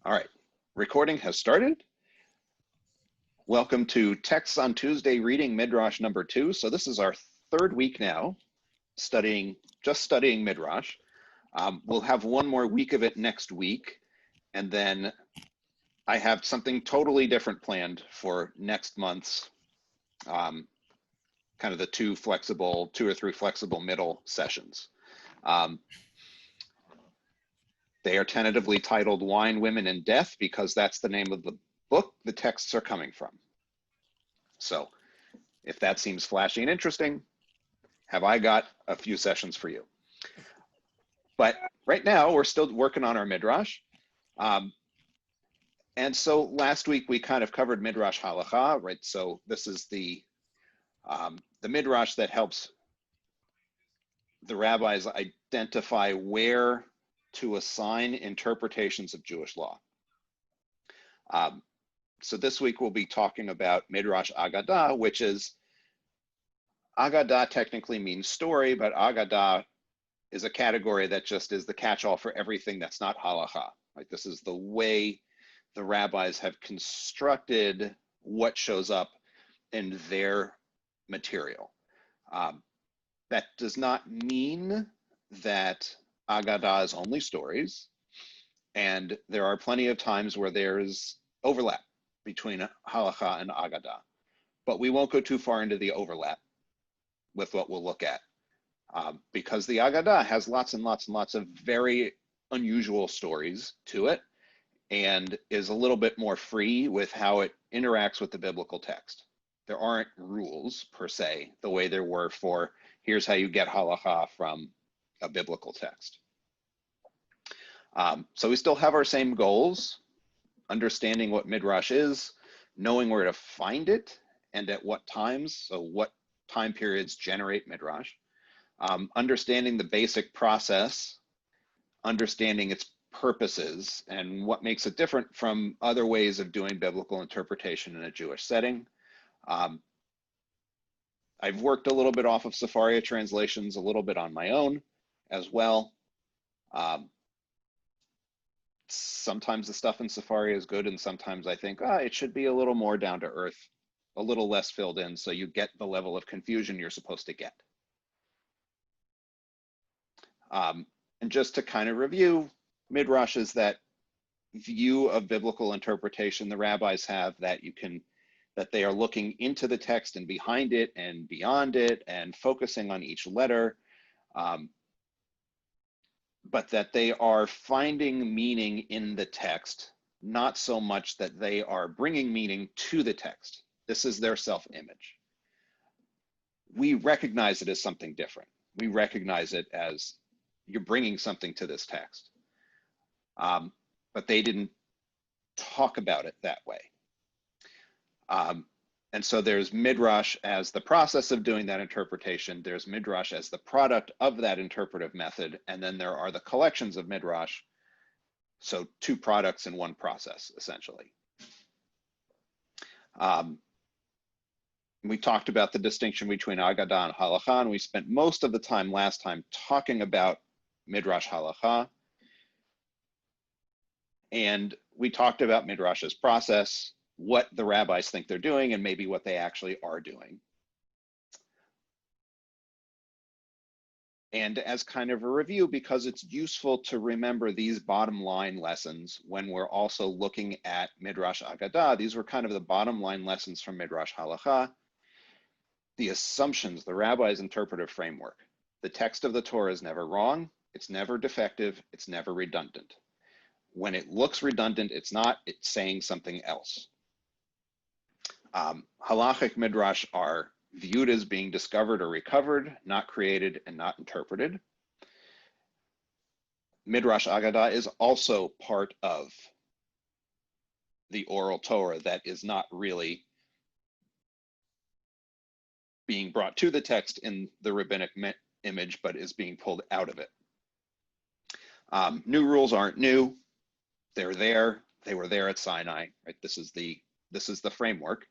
All right, recording has started. Welcome to Texts on Tuesday reading Midrash number 2. So this is our third week now, just studying Midrash. We'll have one more week of it next week, and then I have something totally different planned for next month's kind of the two or three flexible middle sessions. They are tentatively titled Wine, Women, and Death because that's the name of the book the texts are coming from. So if that seems flashy and interesting, have I got a few sessions for you. But right now we're still working on our Midrash. And so last week we kind of covered Midrash Halacha, right? So this is the Midrash that helps the rabbis identify where to assign interpretations of Jewish law. So this week we'll be talking about Midrash Aggadah, which is, Aggadah technically means story, but Aggadah is a category that just is the catch-all for everything that's not halacha. Right? This is the way the rabbis have constructed what shows up in their material. That does not mean that Aggadah is only stories, and there are plenty of times where there's overlap between halacha and Aggadah, but we won't go too far into the overlap with what we'll look at, because the Aggadah has lots and lots and lots of very unusual stories to it, and is a little bit more free with how it interacts with the biblical text. There aren't rules per se, the way there were for here's how you get halacha from a biblical text. So we still have our same goals, understanding what Midrash is, knowing where to find it, and at what times, so what time periods generate Midrash, understanding the basic process, understanding its purposes, and what makes it different from other ways of doing biblical interpretation in a Jewish setting. I've worked a little bit off of Sefaria translations, a little bit on my own as well. Sometimes the stuff in Sefaria is good, and sometimes I think, it should be a little more down to earth, a little less filled in, so you get the level of confusion you're supposed to get. And just to kind of review, Midrash is that view of biblical interpretation the rabbis have that they are looking into the text and behind it and beyond it and focusing on each letter, but that they are finding meaning in the text, not so much that they are bringing meaning to the text. This is their self-image. We recognize it as something different. We recognize it as you're bringing something to this text. But they didn't talk about it that way. And so there's Midrash as the process of doing that interpretation. There's Midrash as the product of that interpretive method. And then there are the collections of Midrash. So two products in one process, essentially. We talked about the distinction between Aggadah and Halacha, and we spent most of the time last time talking about Midrash Halacha. And we talked about Midrash's process, what the rabbis think they're doing, and maybe what they actually are doing. And as kind of a review, because it's useful to remember these bottom line lessons when we're also looking at Midrash Aggadah, these were kind of the bottom line lessons from Midrash Halacha. The assumptions, the rabbi's interpretive framework. The text of the Torah is never wrong, it's never defective, it's never redundant. When it looks redundant, it's not, it's saying something else. Halachic Midrash are viewed as being discovered or recovered, not created and not interpreted. Midrash Aggadah is also part of the oral Torah that is not really being brought to the text in the rabbinic image, but is being pulled out of it. New rules aren't new. They're there. They were there at Sinai. Right? This is the framework.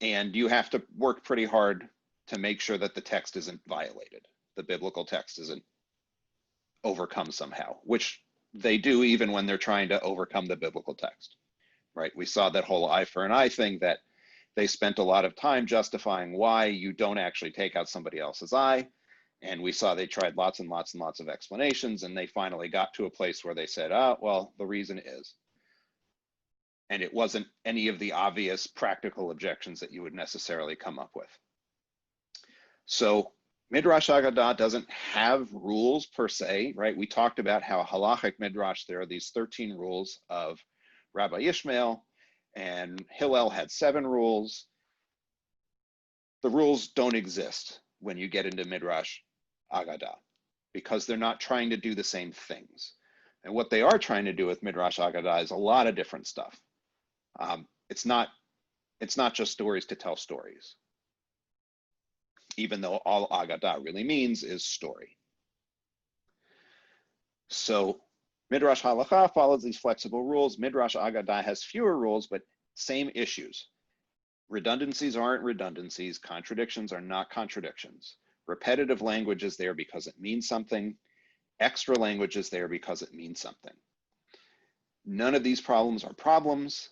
And you have to work pretty hard to make sure that the text isn't violated. The biblical text isn't overcome somehow, which they do even when they're trying to overcome the biblical text, right? We saw that whole eye for an eye thing, that they spent a lot of time justifying why you don't actually take out somebody else's eye. And we saw they tried lots and lots and lots of explanations, and they finally got to a place where they said, well, the reason is. And it wasn't any of the obvious practical objections that you would necessarily come up with. So Midrash Aggadah doesn't have rules per se, right? We talked about how halachic Midrash, there are these 13 rules of Rabbi Ishmael, and Hillel had 7 rules. The rules don't exist when you get into Midrash Aggadah, because they're not trying to do the same things. And what they are trying to do with Midrash Aggadah is a lot of different stuff. It's not just stories to tell stories, even though all Aggadah really means is story. So Midrash Halacha follows these flexible rules. Midrash Aggadah has fewer rules, but same issues. Redundancies aren't redundancies. Contradictions are not contradictions. Repetitive language is there because it means something. Extra language is there because it means something. None of these problems are problems.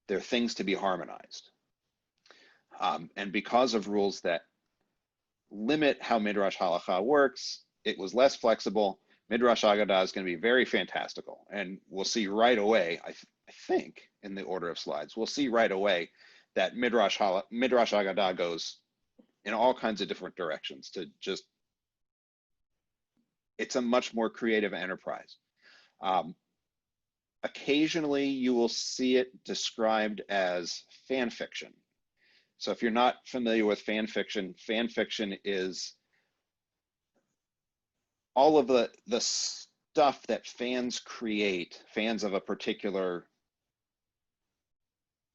They're things to be harmonized. And because of rules that limit how Midrash Halacha works, it was less flexible. Midrash Aggadah is going to be very fantastical. And we'll see right away, I think, in the order of slides, we'll see right away that Midrash Aggadah goes in all kinds of different directions to just, it's a much more creative enterprise. Occasionally, you will see it described as fan fiction. So if you're not familiar with fan fiction is all of the stuff that fans create, fans of a particular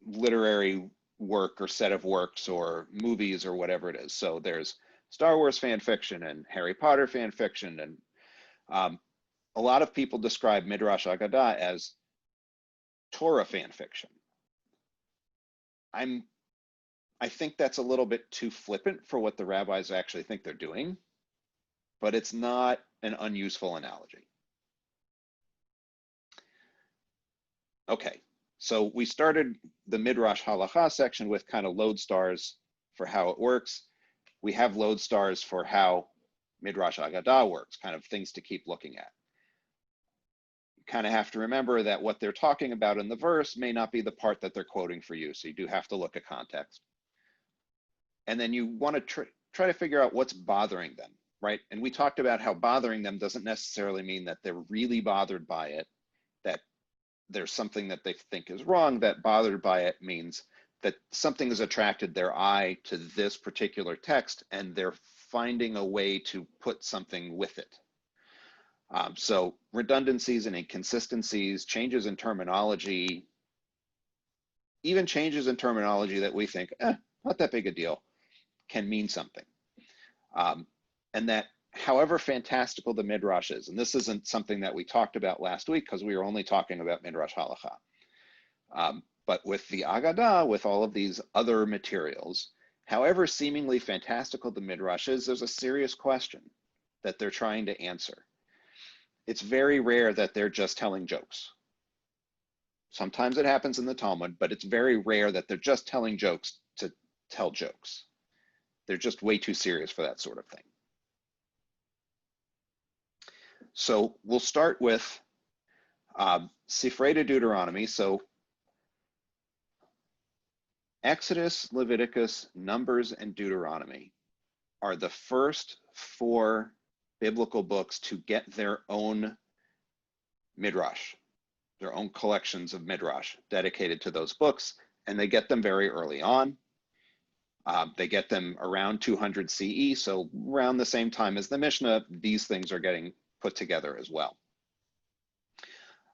literary work or set of works or movies or whatever it is. So there's Star Wars fan fiction and Harry Potter fan fiction, and a lot of people describe Midrash Aggadah as Torah fan fiction. I think that's a little bit too flippant for what the rabbis actually think they're doing, but it's not an unuseful analogy. Okay, so we started the Midrash Halacha section with kind of lodestars for how it works. We have lodestars for how Midrash Aggadah works, kind of things to keep looking at. You kind of have to remember that what they're talking about in the verse may not be the part that they're quoting for you, so you do have to look at context. And then you want to try to figure out what's bothering them, right? And we talked about how bothering them doesn't necessarily mean that they're really bothered by it, that there's something that they think is wrong. That bothered by it means that something has attracted their eye to this particular text and they're finding a way to put something with it. So redundancies and inconsistencies, changes in terminology, even changes in terminology that we think, not that big a deal, can mean something. And that however fantastical the Midrash is, and this isn't something that we talked about last week because we were only talking about Midrash Halacha. But with the Aggadah, with all of these other materials, however seemingly fantastical the Midrash is, there's a serious question that they're trying to answer. It's very rare that they're just telling jokes. Sometimes it happens in the Talmud, but it's very rare that they're just telling jokes to tell jokes. They're just way too serious for that sort of thing. So we'll start with Sifrei de Deuteronomy. So Exodus, Leviticus, Numbers, and Deuteronomy are the first 4 biblical books to get their own midrash, their own collections of midrash dedicated to those books, and they get them very early on. They get them around 200 CE, so around the same time as the Mishnah, these things are getting put together as well.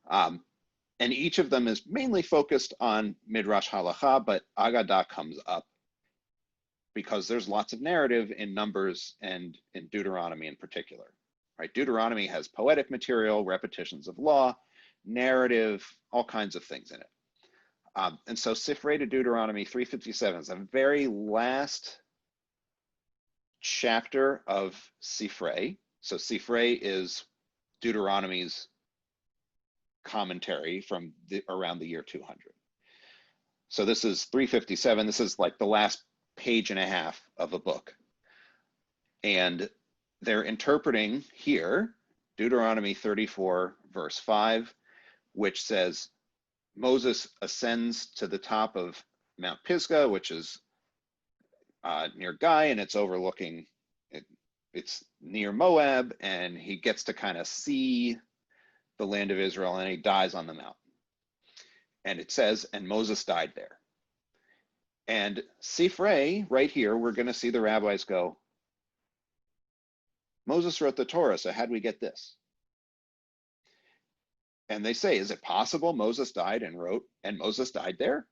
And each of them is mainly focused on Midrash Halacha, but Aggadah comes up because there's lots of narrative in Numbers and in Deuteronomy in particular, right? Deuteronomy has poetic material, repetitions of law, narrative, all kinds of things in it. And so Sifrei de Deuteronomy 357 is the very last chapter of Sifrei. So Sifrei is Deuteronomy's commentary from around the year 200. So this is 357. This is like the last page and a half of a book. And they're interpreting here Deuteronomy 34, verse 5, which says, Moses ascends to the top of Mount Pisgah, which is near Guy, and it's overlooking, it's near Moab, and he gets to kind of see the land of Israel, and he dies on the mountain. And it says, and Moses died there. And Sifrei, right here, we're going to see the rabbis go, Moses wrote the Torah, so how do we get this? And they say, is it possible Moses died and wrote, and Moses died there?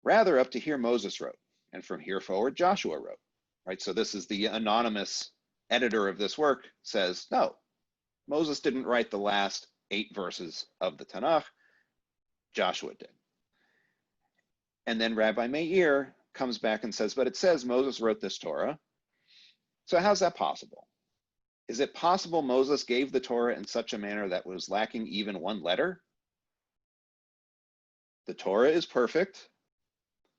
Rather, up to here, Moses wrote, and from here forward, Joshua wrote, right? So this is the anonymous editor of this work says, no, Moses didn't write the last 8 verses of the Tanakh, Joshua did. And then Rabbi Meir comes back and says, but it says Moses wrote this Torah. So how's that possible? Is it possible Moses gave the Torah in such a manner that was lacking even one letter? The Torah is perfect.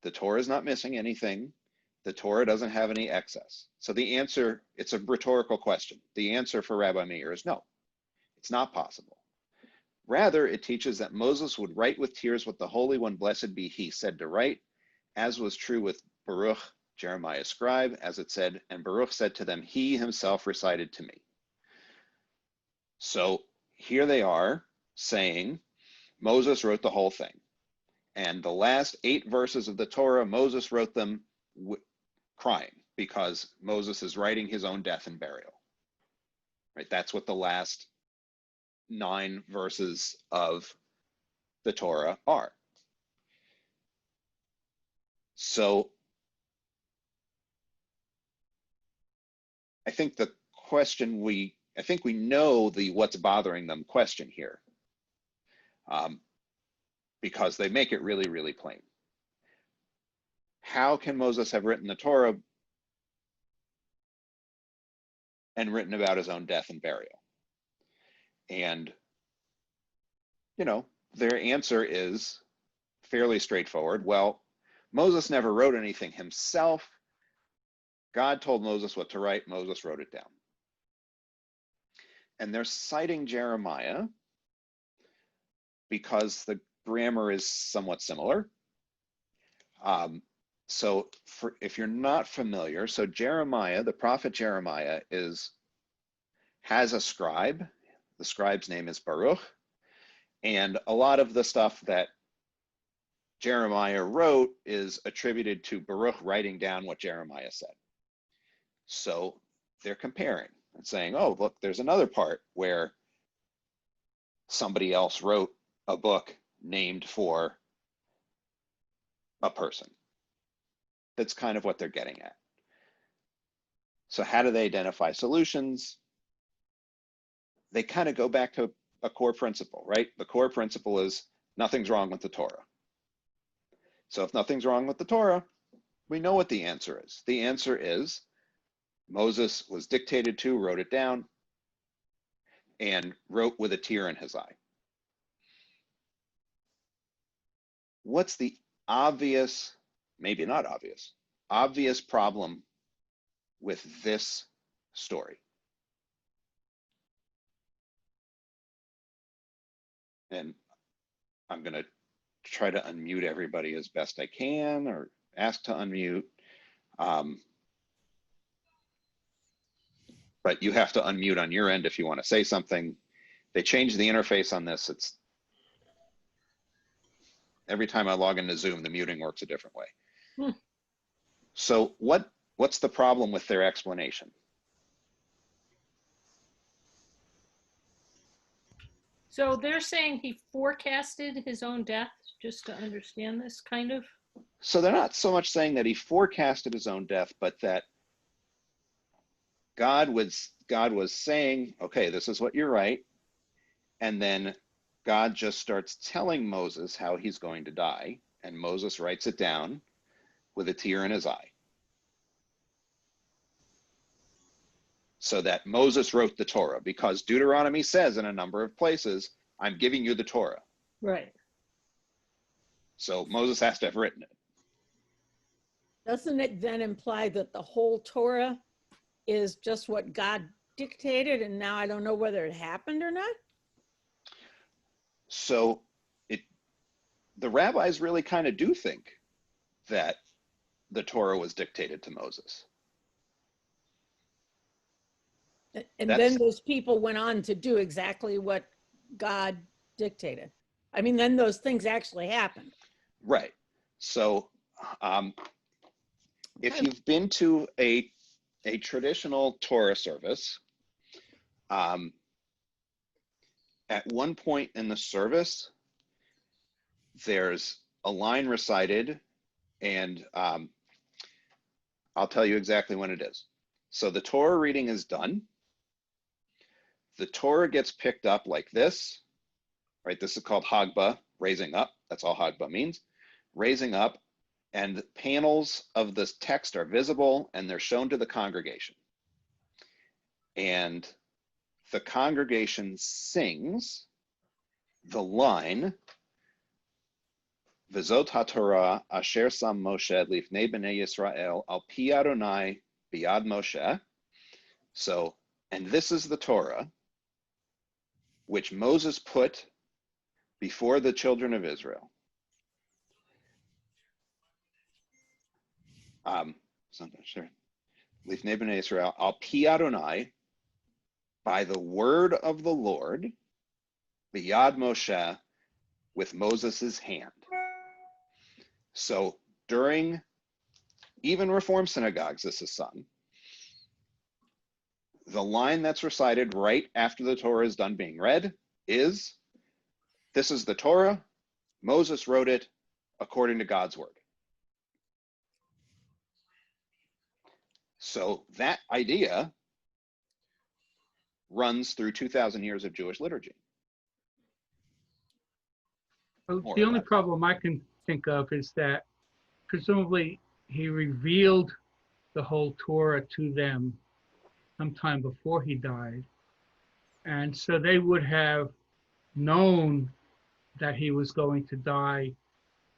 The Torah is not missing anything. The Torah doesn't have any excess. So the answer, it's a rhetorical question. The answer for Rabbi Meir is no, it's not possible. Rather, it teaches that Moses would write with tears what the Holy One, blessed be he, said to write, as was true with Baruch, Jeremiah's scribe, as it said, and Baruch said to them, he himself recited to me. So here they are saying Moses wrote the whole thing. And the last 8 verses of the Torah, Moses wrote them crying because Moses is writing his own death and burial. Right? That's what the last 9 verses of the Torah are. So I think the question I think we know the what's bothering them question here, because they make it really, really plain. How can Moses have written the Torah and written about his own death and burial? And, you know, their answer is fairly straightforward. Well, Moses never wrote anything himself. God told Moses what to write. Moses wrote it down. And they're citing Jeremiah because the grammar is somewhat similar. So if you're not familiar, so Jeremiah, the prophet Jeremiah, has a scribe. The scribe's name is Baruch. And a lot of the stuff that Jeremiah wrote is attributed to Baruch writing down what Jeremiah said. So they're comparing and saying, oh, look, there's another part where somebody else wrote a book named for a person. That's kind of what they're getting at. So how do they identify solutions? They kind of go back to a core principle, right? The core principle is nothing's wrong with the Torah. So if nothing's wrong with the Torah, we know what the answer is. The answer is Moses was dictated to, wrote it down, and wrote with a tear in his eye. What's the obvious, maybe not obvious problem with this story? And I'm going to try to unmute everybody as best I can, or ask to unmute. But you have to unmute on your end if you want to say something. They changed the interface on this. It's every time I log into Zoom, the muting works a different way. So what's the problem with their explanation? So they're saying he forecasted his own death, just to understand this, kind of? So they're not so much saying that he forecasted his own death, but that God was saying, okay, this is what you're right. And then God just starts telling Moses how he's going to die. And Moses writes it down with a tear in his eye. So that Moses wrote the Torah, because Deuteronomy says in a number of places, I'm giving you the Torah. Right. So Moses has to have written it. Doesn't it then imply that the whole Torah is just what God dictated, and now I don't know whether it happened or not? So the rabbis really kind of do think that the Torah was dictated to Moses. And then those people went on to do exactly what God dictated. I mean, then those things actually happened. Right. So if you've been to a traditional Torah service, at one point in the service, there's a line recited, and I'll tell you exactly when it is. So the Torah reading is done. The Torah gets picked up like this, right? This is called Hagbah, raising up. That's all Hagbah means, raising up. And panels of this text are visible, and they're shown to the congregation. And the congregation sings the line, V'zot haTorah asher sam Moshe lifnei bnei Yisrael al pi Adonai biyad Moshe. So, and this is the Torah which Moses put before the children of Israel. Lifnei bnei Yisrael al pi Adonai, by the word of the Lord, biyad Moshe, with Moses's hand. So during even Reform synagogues, this is sung. The line that's recited right after the Torah is done being read is, this is the Torah, Moses wrote it according to God's word. So that idea runs through 2,000 years of Jewish liturgy. Well, the only problem I can think of is that presumably he revealed the whole Torah to them sometime before he died. And so they would have known that he was going to die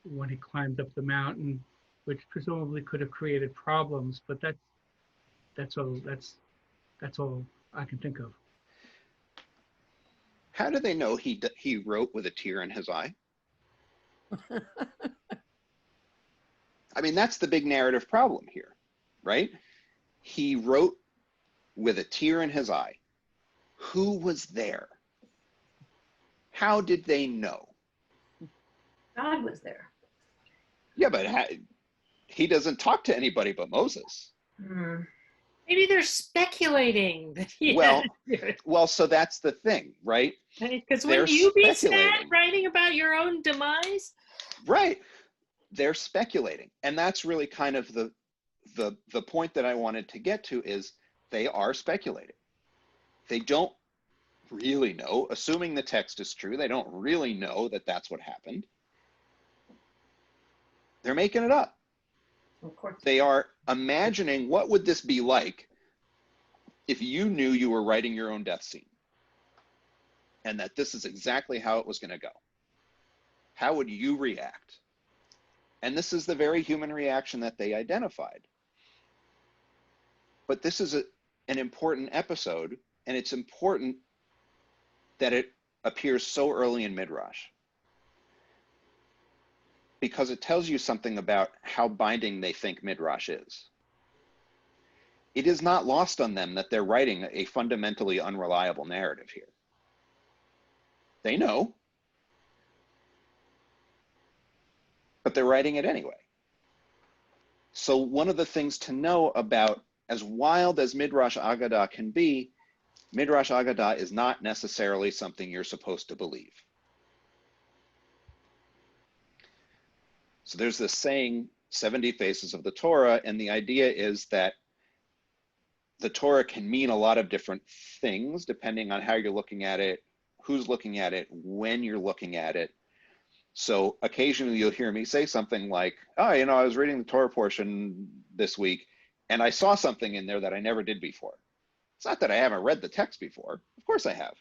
when he climbed up the mountain, which presumably could have created problems, but that's all I can think of. How do they know he wrote with a tear in his eye? I mean, that's the big narrative problem here, right? He wrote with a tear in his eye. Who was there? How did they know? God was there. Yeah, but he doesn't talk to anybody but Moses. Maybe they're speculating that he Well, so that's the thing, right? Because wouldn't you be sad writing about your own demise? Right. They're speculating. And that's really kind of the point that I wanted to get to, is they are speculating. They don't really know, assuming the text is true, they don't really know that that's what happened. They're making it up. Of course. They are imagining, what would this be like if you knew you were writing your own death scene and that this is exactly how it was going to go? How would you react? And this is the very human reaction that they identified. But this is an important episode, and it's important that it appears so early in Midrash, because it tells you something about how binding they think Midrash is. It is not lost on them that they're writing a fundamentally unreliable narrative here. They know, but they're writing it anyway. So one of the things to know about, as wild as Midrash Aggadah can be, Midrash Aggadah is not necessarily something you're supposed to believe. So there's this saying, 70 faces of the Torah, and the idea is that the Torah can mean a lot of different things depending on how you're looking at it, who's looking at it, when you're looking at it. So occasionally you'll hear me say something like, oh, I was reading the Torah portion this week and I saw something in there that I never did before. It's not that I haven't read the text before. Of course I have.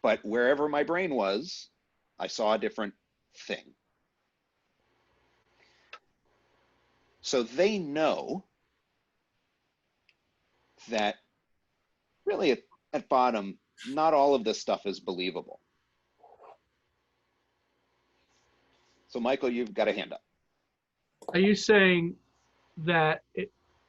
But wherever my brain was, I saw a different thing. So they know that really at bottom, not all of this stuff is believable. So Michael, you've got a hand up. Are you saying that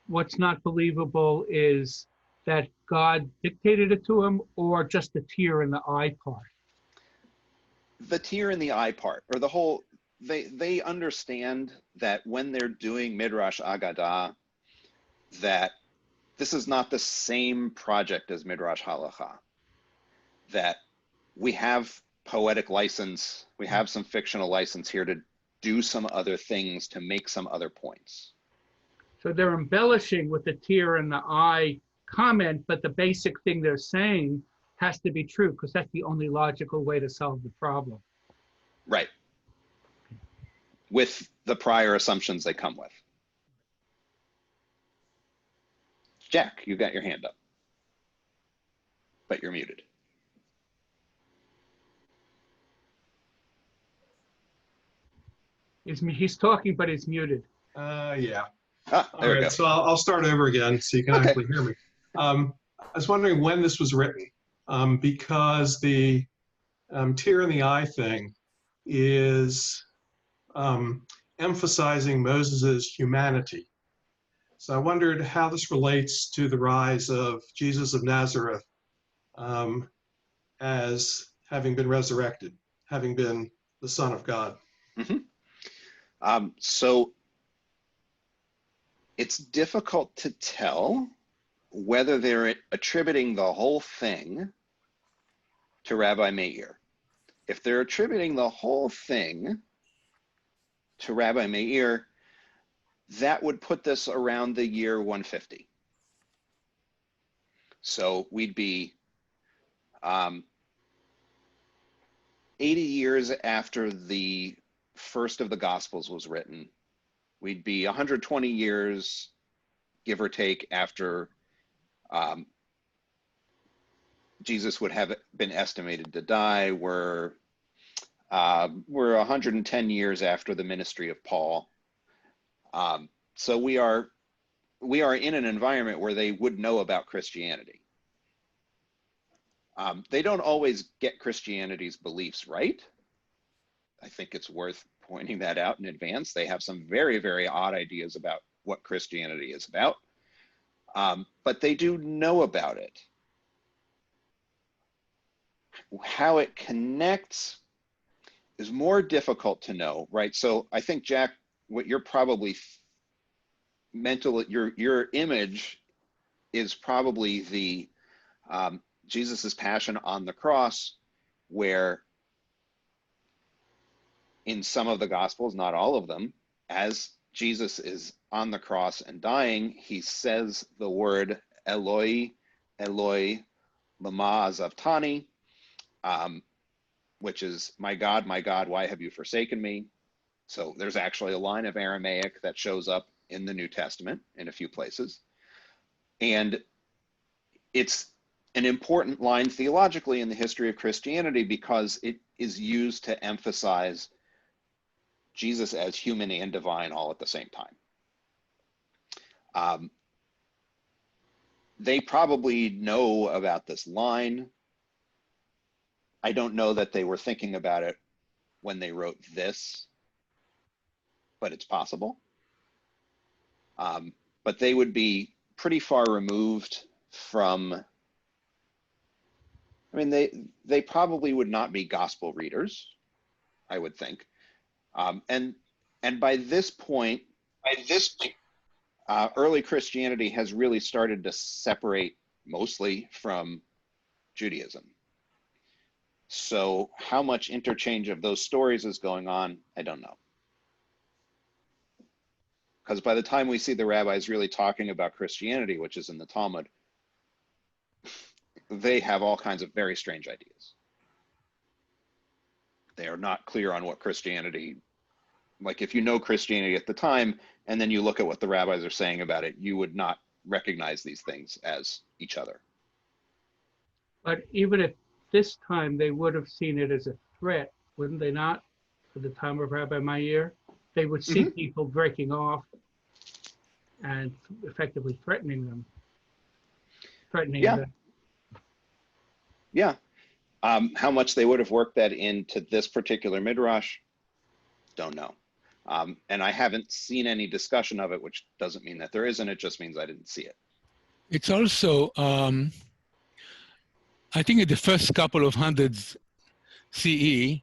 what's not believable is that God dictated it to him, or just the tear in the eye part? The tear in the eye part, or the whole, they understand that when they're doing Midrash Aggadah, that this is not the same project as Midrash Halacha, that we have poetic license, we have some fictional license here to do some other things, to make some other points. So they're embellishing with the tear in the eye comment, but the basic thing they're saying has to be true, because that's the only logical way to solve the problem. Right. With the prior assumptions they come with. Jack, you've got your hand up, but you're muted. He's talking, but he's muted. Yeah. Ah, there we go. So I'll start over again so you can actually hear me. I was wondering when this was written, because the tear in the eye thing is emphasizing Moses's humanity. So I wondered how this relates to the rise of Jesus of Nazareth as having been resurrected, having been the Son of God. Mm-hmm. So it's difficult to tell whether they're attributing the whole thing to Rabbi Meir. If they're attributing the whole thing to Rabbi Meir, that would put this around the year 150. So we'd be 80 years after the first of the Gospels was written. We'd be 120 years, give or take, after Jesus would have been estimated to die. We're 110 years after the ministry of Paul. So we are in an environment where they would know about Christianity. They don't always get Christianity's beliefs right. I think it's worth pointing that out in advance. They have some very, very odd ideas about what Christianity is about, but they do know about it. How it connects is more difficult to know, right? So I think, Jack, what you're probably your image is probably the Jesus's passion on the cross, where in some of the Gospels, not all of them, as Jesus is on the cross and dying, he says the word Eloi, Eloi, lama azavtani, which is, my God, why have you forsaken me? So there's actually a line of Aramaic that shows up in the New Testament in a few places. And it's an important line theologically in the history of Christianity because it is used to emphasize Jesus as human and divine all at the same time. They probably know about this line. I don't know that they were thinking about it when they wrote this, but it's possible. But they would be pretty far removed from, I mean, they probably would not be gospel readers, I would think. And by this point, early Christianity has really started to separate mostly from Judaism. So how much interchange of those stories is going on, I don't know. Because by the time we see the rabbis really talking about Christianity, which is in the Talmud, they have all kinds of very strange ideas. They are not clear on what Christianity, like if you know Christianity at the time, and then you look at what the rabbis are saying about it, you would not recognize these things as each other. But even at this time, they would have seen it as a threat, wouldn't they not? At the time of Rabbi Meir, they would see people breaking off and effectively threatening them. Yeah. How much they would have worked that into this particular midrash, don't know. And I haven't seen any discussion of it, which doesn't mean that there isn't. It just means I didn't see it. It's also, I think in the first couple of hundreds CE,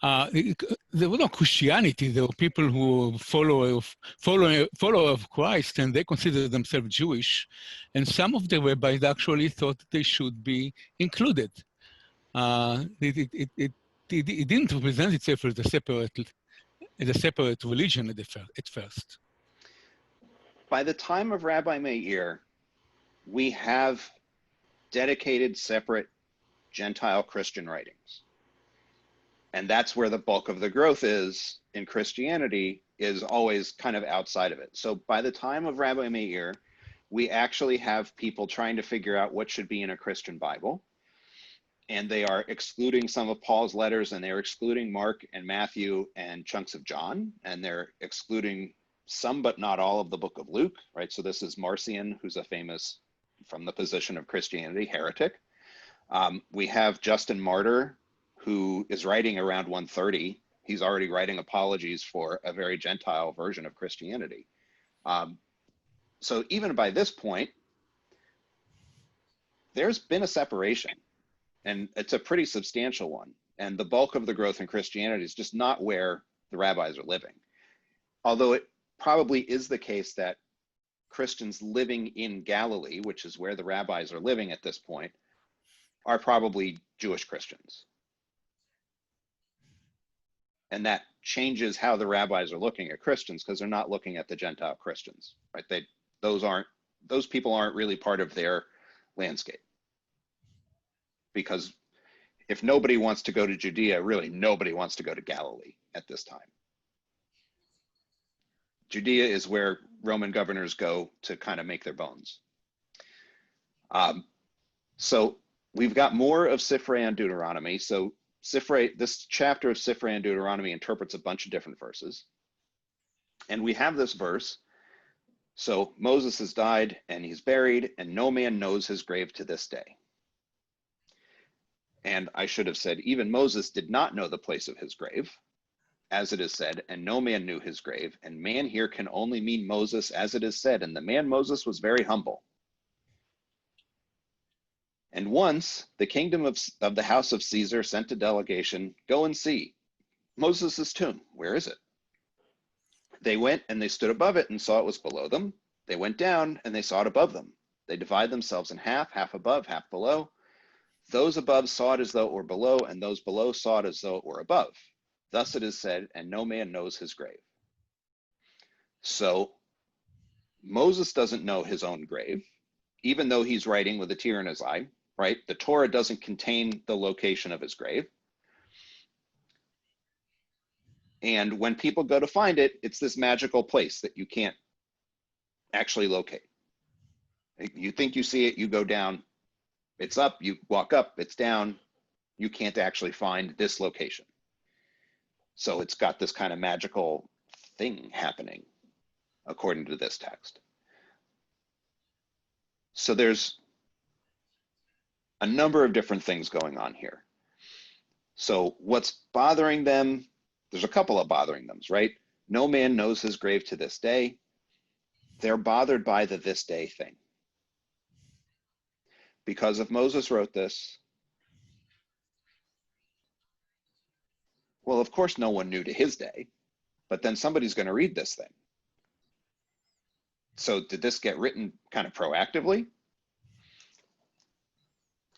there was no Christianity. There were people who were follower of Christ, and they considered themselves Jewish. And some of the rabbis actually thought they should be included. It didn't represent itself as a separate religion at first. By the time of Rabbi Meir, we have dedicated separate Gentile Christian writings. And that's where the bulk of the growth is in Christianity, is always kind of outside of it. So by the time of Rabbi Meir, we actually have people trying to figure out what should be in a Christian Bible. And they are excluding some of Paul's letters, and they're excluding Mark and Matthew and chunks of John, and they're excluding some but not all of the book of Luke, right? So this is Marcion, who's a famous, from the position of Christianity, heretic. We have Justin Martyr, who is writing around 130. He's already writing apologies for a very Gentile version of Christianity. So even by this point, there's been a separation, and it's a pretty substantial one. And the bulk of the growth in Christianity is just not where the rabbis are living. Although it probably is the case that Christians living in Galilee, which is where the rabbis are living at this point, are probably Jewish Christians. And that changes how the rabbis are looking at Christians, because they're not looking at the Gentile Christians, right? Those people aren't really part of their landscape. Because if nobody wants to go to Judea, really nobody wants to go to Galilee at this time. Judea is where Roman governors go to kind of make their bones. So we've got more of Sifrei and Deuteronomy. So Sifrei, this chapter of Sifrei and Deuteronomy interprets a bunch of different verses. And we have this verse. So Moses has died and he's buried, and no man knows his grave to this day. And I should have said, even Moses did not know the place of his grave, as it is said, and no man knew his grave. And man here can only mean Moses, as it is said, and the man Moses was very humble. And once the kingdom of the house of Caesar sent a delegation, go and see Moses' tomb. Where is it? They went and they stood above it and saw it was below them. They went down and they saw it above them. They divide themselves in half, half above, half below. Those above saw it as though it were below, and those below saw it as though it were above. Thus it is said, and no man knows his grave. So Moses doesn't know his own grave, even though he's writing with a tear in his eye, right? The Torah doesn't contain the location of his grave. And when people go to find it, it's this magical place that you can't actually locate. You think you see it, you go down, it's up, you walk up, it's down, you can't actually find this location. So it's got this kind of magical thing happening, according to this text. So there's a number of different things going on here. So what's bothering them? There's a couple of bothering them, right? No man knows his grave to this day. They're bothered by the this day thing. Because if Moses wrote this, well, of course, no one knew to his day, but then somebody's going to read this thing. So did this get written kind of proactively?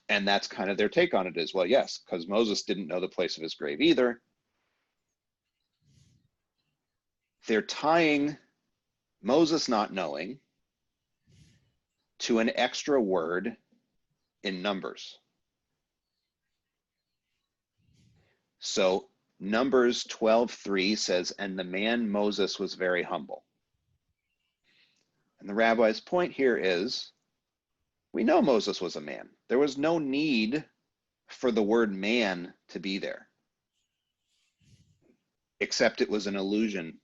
And that's kind of their take on it is, well, yes, because Moses didn't know the place of his grave either. They're tying Moses not knowing to an extra word in Numbers. So Numbers 12:3 says, and the man Moses was very humble. And the rabbi's point here is, we know Moses was a man. There was no need for the word man to be there, except it was an allusion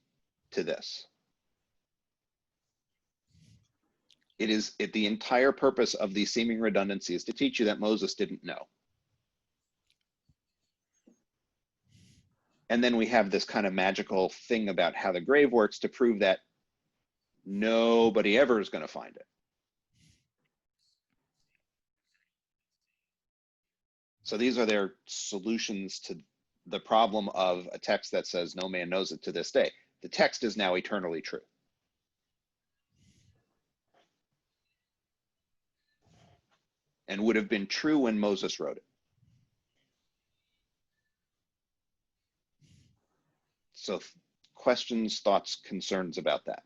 to this. The entire purpose of the seeming redundancy is to teach you that Moses didn't know. And then we have this kind of magical thing about how the grave works to prove that nobody ever is going to find it. So these are their solutions to the problem of a text that says no man knows it to this day. The text is now eternally true. And would have been true when Moses wrote it. So questions, thoughts, concerns about that.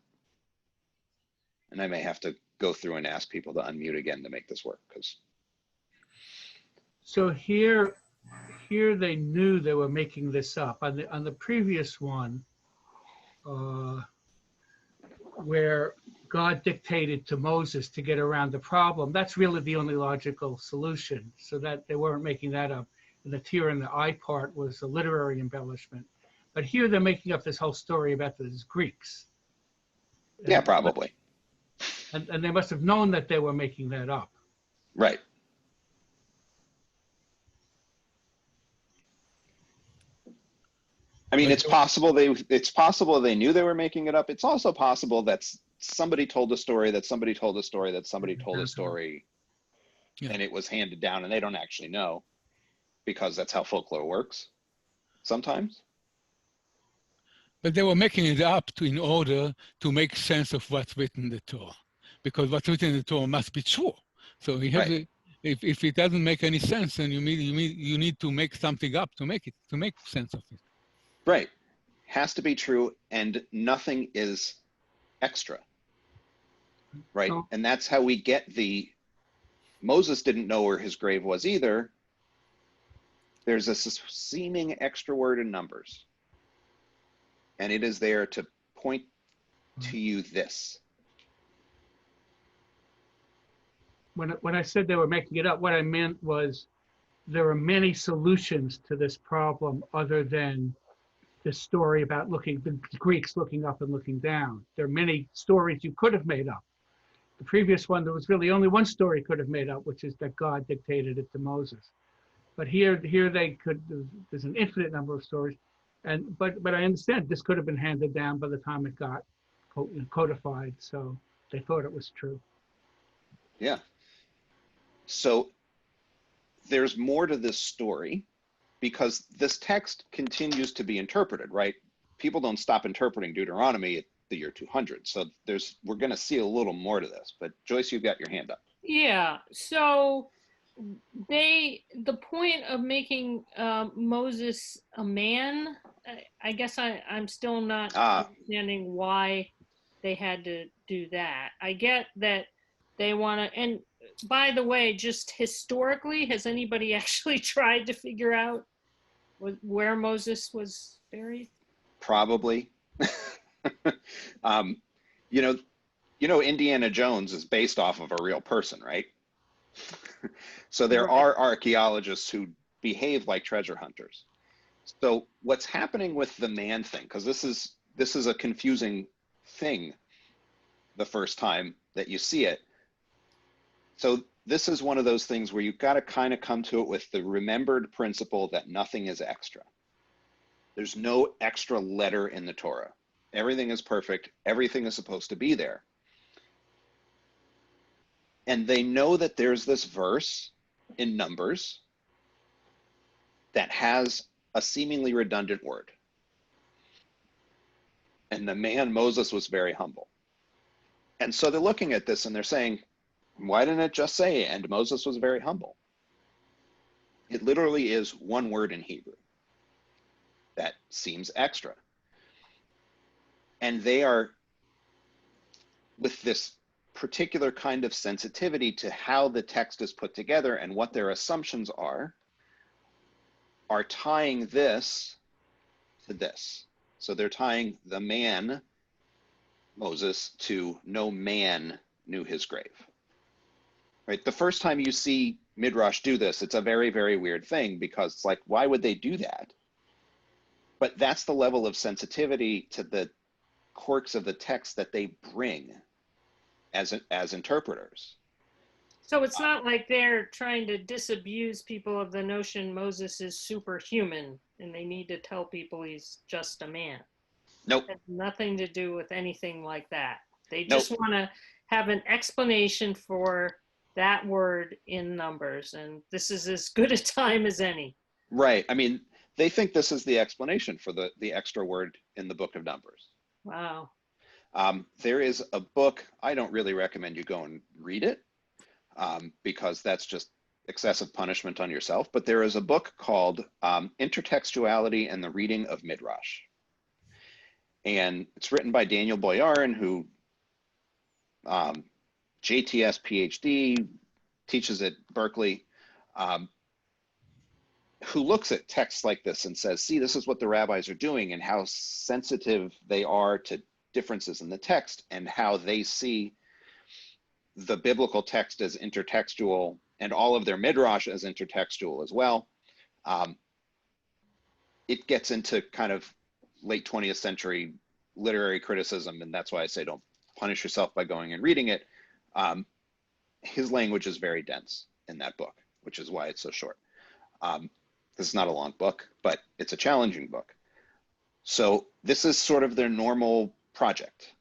And I may have to go through and ask people to unmute again to make this work, because. So here they knew they were making this up. On the previous one, where God dictated to Moses to get around the problem, that's really the only logical solution, so that they weren't making that up. And the tear in the eye part was a literary embellishment. But here they're making up this whole story about these Greeks. Yeah, probably. And they must have known that they were making that up. Right. I mean, it's possible they knew they were making it up. It's also possible that somebody told a story, that somebody told a story, that somebody told a story, Yeah. and it was handed down, and they don't actually know, because that's how folklore works sometimes. But they were making it up in order to make sense of what's written in the Torah, because what's written in the Torah must be true. So we have Right. if it doesn't make any sense, then you need to make something up to make sense of it. Right. Has to be true, and nothing is extra. Right. Oh. And that's how we get Moses didn't know where his grave was either. There's a seeming extra word in Numbers. And it is there to point to you this. When I said they were making it up, what I meant was there are many solutions to this problem other than this story about the Greeks looking up and looking down. There are many stories you could have made up. The previous one, there was really only one story could have made up, which is that God dictated it to Moses. But here they could. There's an infinite number of stories, but I understand this could have been handed down by the time it got codified. So they thought it was true. Yeah. So there's more to this story, because this text continues to be interpreted, right? People don't stop interpreting Deuteronomy at the year 200. So we're going to see a little more to this. But Joyce, you've got your hand up. Yeah. So the point of making Moses a man, I guess I'm still not understanding why they had to do that. I get that they want to, and by the way, just historically, has anybody actually tried to figure out where Moses was buried? Probably. Indiana Jones is based off of a real person, right? So there are archaeologists who behave like treasure hunters. So what's happening with the man thing, because this is a confusing thing the first time that you see it. So this is one of those things where you've got to kind of come to it with the remembered principle that nothing is extra. There's no extra letter in the Torah. Everything is perfect. Everything is supposed to be there. And they know that there's this verse in Numbers that has a seemingly redundant word. And the man Moses was very humble. And so they're looking at this and they're saying, why didn't it just say, and Moses was very humble? It literally is one word in Hebrew. That seems extra. And they are, with this particular kind of sensitivity to how the text is put together and what their assumptions are tying this to this. So they're tying the man Moses to no man knew his grave. Right? The first time you see Midrash do this, it's a very, very weird thing, because it's like, why would they do that? But that's the level of sensitivity to the quirks of the text that they bring as interpreters. So it's not like they're trying to disabuse people of the notion Moses is superhuman and they need to tell people he's just a man. Nope. It has nothing to do with anything like that. They Nope. just want to have an explanation for that word in Numbers, and this is as good a time as any. Right. I mean, they think this is the explanation for the extra word in the book of Numbers. Wow. There is a book, I don't really recommend you go and read it, because that's just excessive punishment on yourself. But there is a book called Intertextuality and the Reading of Midrash. And it's written by Daniel Boyarin, who JTS PhD, teaches at Berkeley, who looks at texts like this and says, see, this is what the rabbis are doing and how sensitive they are to differences in the text and how they see the biblical text as intertextual and all of their midrash as intertextual as well. It gets into kind of late 20th century literary criticism, and that's why I say don't punish yourself by going and reading it. His language is very dense in that book, which is why it's so short. This is not a long book, but it's a challenging book. So this is sort of their normal project,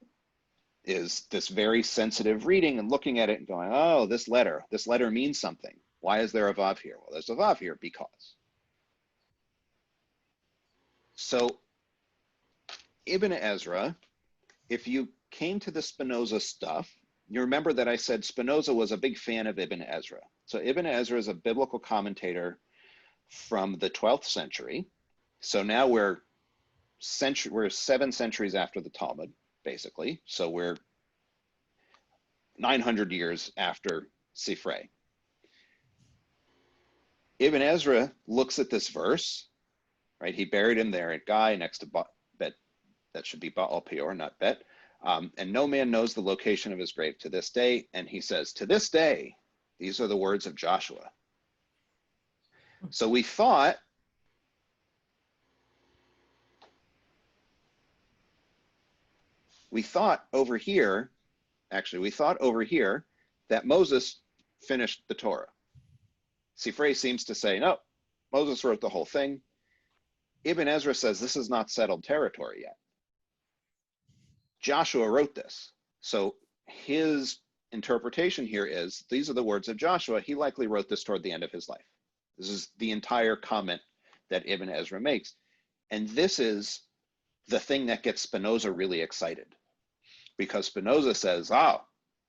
is this very sensitive reading and looking at it and going, oh, this letter means something. Why is there a vav here? Well, there's a vav here because. So Ibn Ezra, if you came to the Spinoza stuff, you remember that I said Spinoza was a big fan of Ibn Ezra. So Ibn Ezra is a biblical commentator from the 12th century. So now we're 7 centuries after the Talmud, basically. So we're 900 years after Sifrei. Ibn Ezra looks at this verse, right? He buried him there at Guy next to Bet. That should be Baal Peor, not Bet. And no man knows the location of his grave to this day. And he says, to this day, these are the words of Joshua. So we thought over here that Moses finished the Torah. Sifrei seems to say, no, Moses wrote the whole thing. Ibn Ezra says this is not settled territory yet. Joshua wrote this. So his interpretation here is, these are the words of Joshua. He likely wrote this toward the end of his life. This is the entire comment that Ibn Ezra makes. And this is the thing that gets Spinoza really excited, because Spinoza says, oh,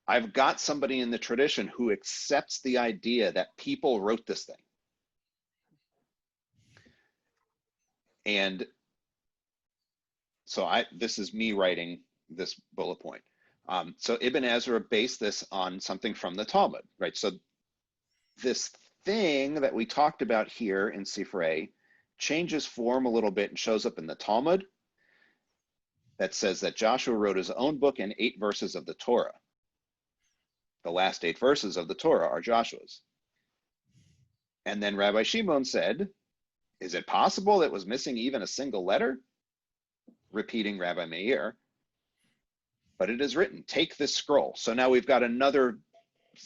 I've got somebody in the tradition who accepts the idea that people wrote this thing. And so this is me writing this bullet point. So Ibn Ezra based this on something from the Talmud, right? So this thing that we talked about here in Sifrei changes form a little bit and shows up in the Talmud that says that Joshua wrote his own book and 8 verses of the Torah. The last 8 verses of the Torah are Joshua's. And then Rabbi Shimon said, is it possible it was missing even a single letter? Repeating Rabbi Meir. But it is written, take this scroll. So now we've got another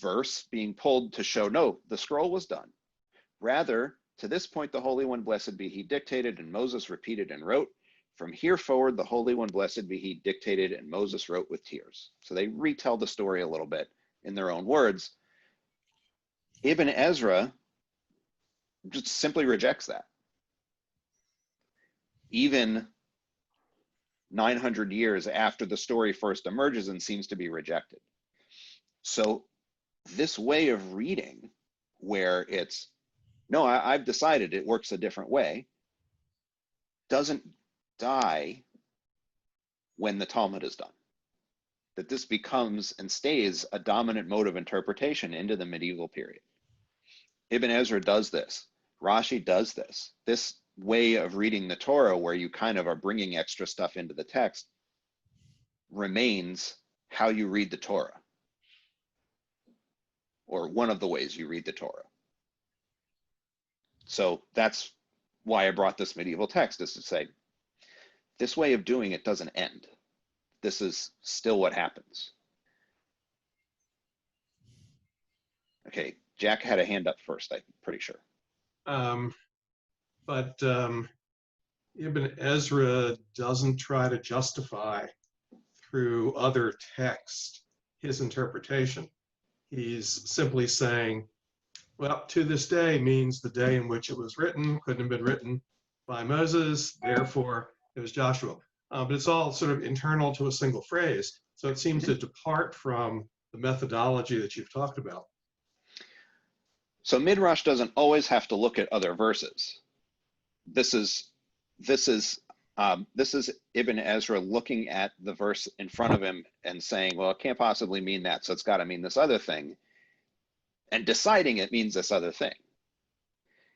verse being pulled to show, no, the scroll was done. Rather, to this point, the Holy One, blessed be he, dictated, and Moses repeated and wrote. From here forward, the Holy One, blessed be he, dictated, and Moses wrote with tears. So they retell the story a little bit in their own words. Ibn Ezra just simply rejects that. Even 900 years after the story first emerges and seems to be rejected. So this way of reading, where it's, no, I've decided it works a different way, doesn't die when the Talmud is done. That this becomes and stays a dominant mode of interpretation into the medieval period. Ibn Ezra does this. Rashi does this. This way of reading the Torah, where you kind of are bringing extra stuff into the text, remains how you read the Torah, or one of the ways you read the Torah. So that's why I brought this medieval text, is to say, this way of doing it doesn't end. This is still what happens. Okay, Jack had a hand up first, I'm pretty sure. But Ibn Ezra doesn't try to justify through other text his interpretation. He's simply saying, well, to this day means the day in which it was written, couldn't have been written by Moses, therefore it was Joshua. But it's all sort of internal to a single phrase. So it seems to depart from the methodology that you've talked about. So Midrash doesn't always have to look at other verses. This is Ibn Ezra looking at the verse in front of him and saying, well, it can't possibly mean that, so it's got to mean this other thing, and deciding it means this other thing.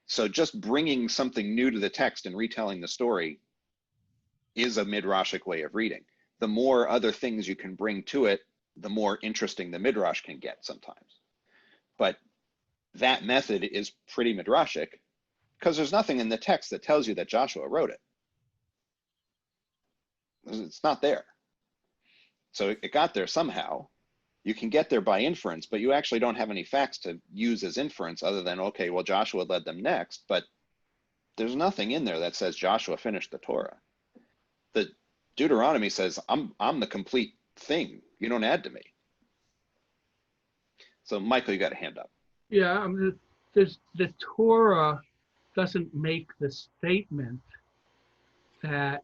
So just bringing something new to the text and retelling the story is a midrashic way of reading. The more other things you can bring to it, the more interesting the midrash can get sometimes. But that method is pretty midrashic because there's nothing in the text that tells you that Joshua wrote it. It's not there. So it got there somehow. You can get there by inference, but you actually don't have any facts to use as inference other than, okay, well, Joshua led them next, but there's nothing in there that says Joshua finished the Torah. The Deuteronomy says, I'm the complete thing. You don't add to me. So Michael, you got a hand up. Yeah, I mean, the Torah doesn't make the statement that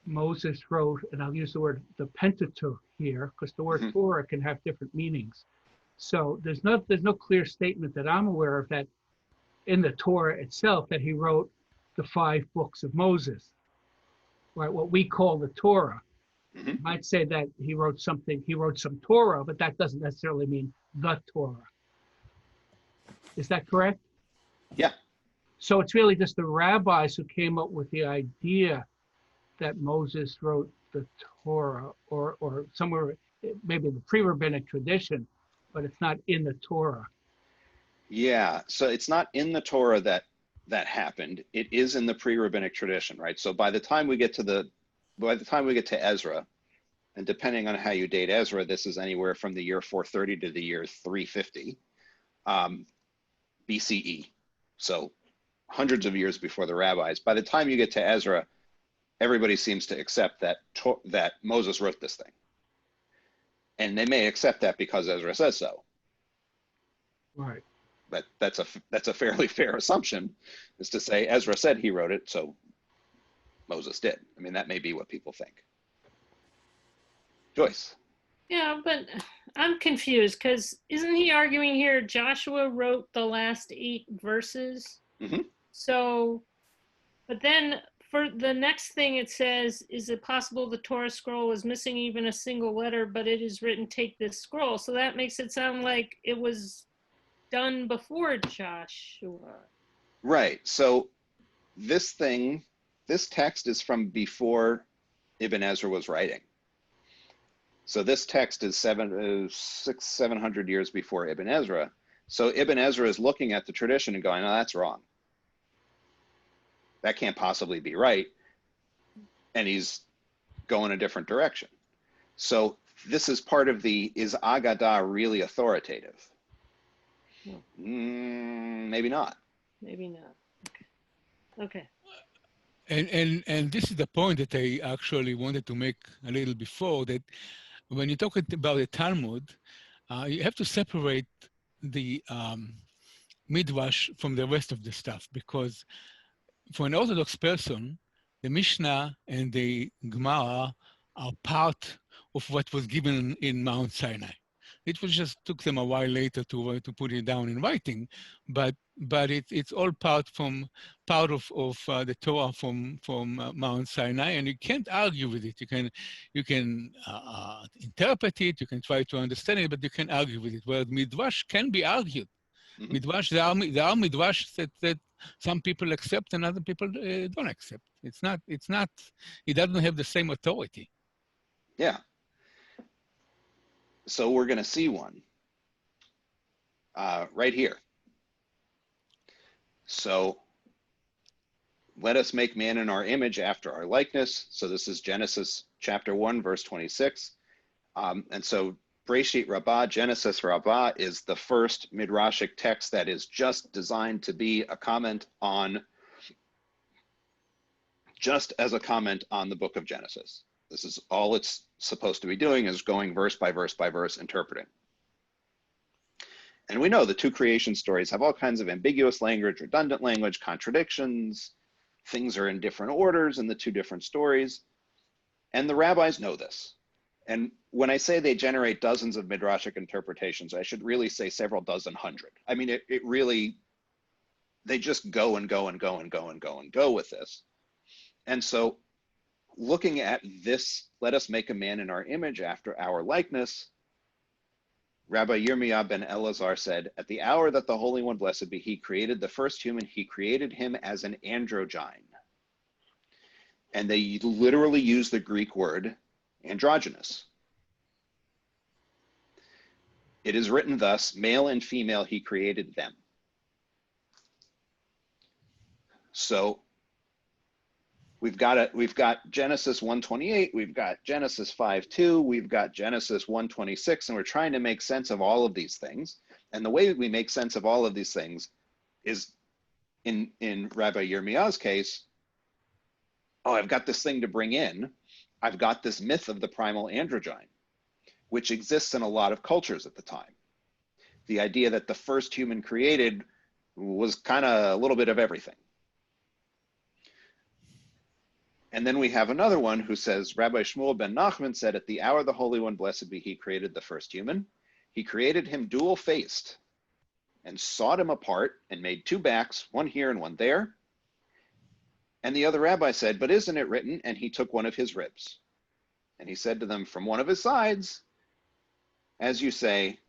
Moses wrote, and I'll use the word the Pentateuch here, because the word Torah can have different meanings. So there's no clear statement that I'm aware of that in the Torah itself that he wrote the 5 books of Moses, right? What we call the Torah. You might say that he wrote some Torah, but that doesn't necessarily mean the Torah. Is that correct? Yeah. So it's really just the rabbis who came up with the idea that Moses wrote the Torah, or somewhere, maybe the pre-rabbinic tradition, but it's not in the Torah. Yeah, so it's not in the Torah that happened. It is in the pre-rabbinic tradition, right? So by the time we get to Ezra, and depending on how you date Ezra, this is anywhere from the year 430 to the year 350 BCE. So hundreds of years before the rabbis. By the time you get to Ezra, everybody seems to accept that Moses wrote this thing. And they may accept that because Ezra says so. Right. But that's a fairly fair assumption, is to say Ezra said he wrote it, so Moses did. I mean, that may be what people think. Joyce. Yeah, but I'm confused because isn't he arguing here Joshua wrote the last 8 verses? So, but then for the next thing it says, is it possible the Torah scroll is missing even a single letter, but it is written, take this scroll. So that makes it sound like it was done before Joshua. Right. So this text is from before Ibn Ezra was writing. So this text is 700 years before Ibn Ezra. So Ibn Ezra is looking at the tradition and going, no, that's wrong. That can't possibly be right. And he's going a different direction. So this is part of is Aggadah really authoritative? Maybe not. Maybe not. Okay. And this is the point that I actually wanted to make a little before, that when you talk about the Talmud, you have to separate the Midrash from the rest of the stuff, because for an Orthodox person, the Mishnah and the Gemara are part of what was given in Mount Sinai. It was just took them a while later to put it down in writing, but it's all part of the Torah from Mount Sinai, and you can't argue with it. You can interpret it, you can try to understand it, but you can argue with it. Whereas Midrash can be argued. Midrash, there are Midrash that some people accept and other people don't accept. It doesn't have the same authority. Yeah. So we're going to see one right here. So let us make man in our image after our likeness. So this is Genesis chapter 1, verse 26. And so Breshit Rabbah, Genesis Rabbah, is the first Midrashic text that is just designed to be a comment on, just as a comment on the book of Genesis. This is all it's supposed to be doing, is going verse by verse by verse, interpreting. And we know the two creation stories have all kinds of ambiguous language, redundant language, contradictions. Things are in different orders in the two different stories. And the rabbis know this. And when I say they generate dozens of Midrashic interpretations, I should really say several dozen hundred. I mean, it really, they just go and go and go and go and go and go with this. And so looking at this, let us make a man in our image after our likeness, Rabbi Yirmiyah ben Elazar said, at the hour that the Holy One, blessed be he, created the first human, he created him as an androgyne. And they literally use the Greek word androgynous. It is written thus, male and female, he created them. So we've got Genesis 1:28, we've got Genesis 5:2, we've got Genesis 1:26, and we're trying to make sense of all of these things. And the way we make sense of all of these things is, in Rabbi Yirmiyah's case, oh, I've got this thing to bring in. I've got this myth of the primal androgyne, which exists in a lot of cultures at the time. The idea that the first human created was kind of a little bit of everything. And then we have another one who says, Rabbi Shmuel ben Nachman said, at the hour the Holy One, blessed be he, created the first human. He created him dual-faced and sawed him apart and made two backs, one here and one there. And the other rabbi said, but isn't it written, and he took one of his ribs? And he said to them, from one of his sides, as you say.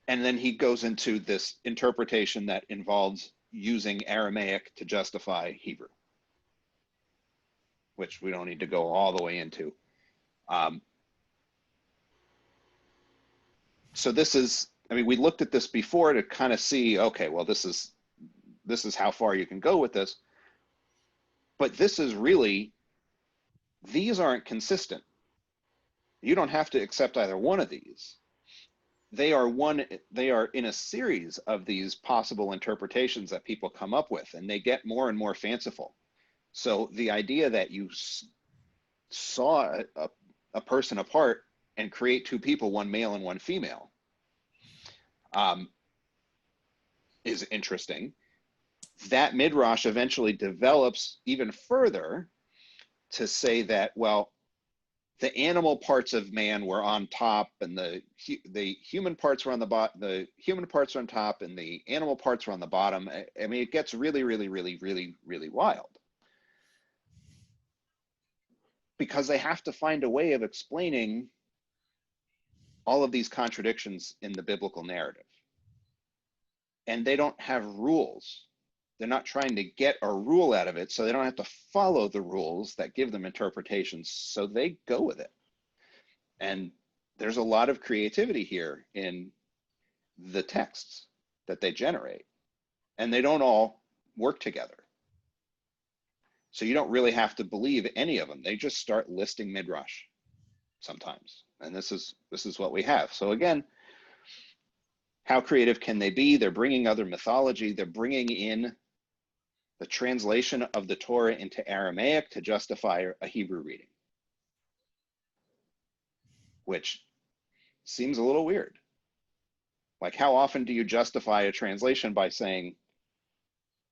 And then he goes into this interpretation that involves using Aramaic to justify Hebrew, which we don't need to go all the way into. So this is, I mean, we looked at this before to kind of see, okay, well, this is how far you can go with this. But this is really, these aren't consistent. You don't have to accept either one of these. They are in a series of these possible interpretations that people come up with, and they get more and more fanciful. So the idea that you saw a person apart and create two people, one male and one female, is interesting. That Midrash eventually develops even further to say that, well, the animal parts of man were on top, and the human parts were on the bottom. The human parts are on top, and the animal parts were on the bottom. I mean, it gets really, really, really, really, really wild, because they have to find a way of explaining all of these contradictions in the biblical narrative. And they don't have rules. They're not trying to get a rule out of it, so they don't have to follow the rules that give them interpretations, so they go with it. And there's a lot of creativity here in the texts that they generate, and they don't all work together. So you don't really have to believe any of them. They just start listing Midrash sometimes. And this is what we have. So again, how creative can they be? They're bringing other mythology. They're bringing in the translation of the Torah into Aramaic to justify a Hebrew reading, which seems a little weird. Like, how often do you justify a translation by saying,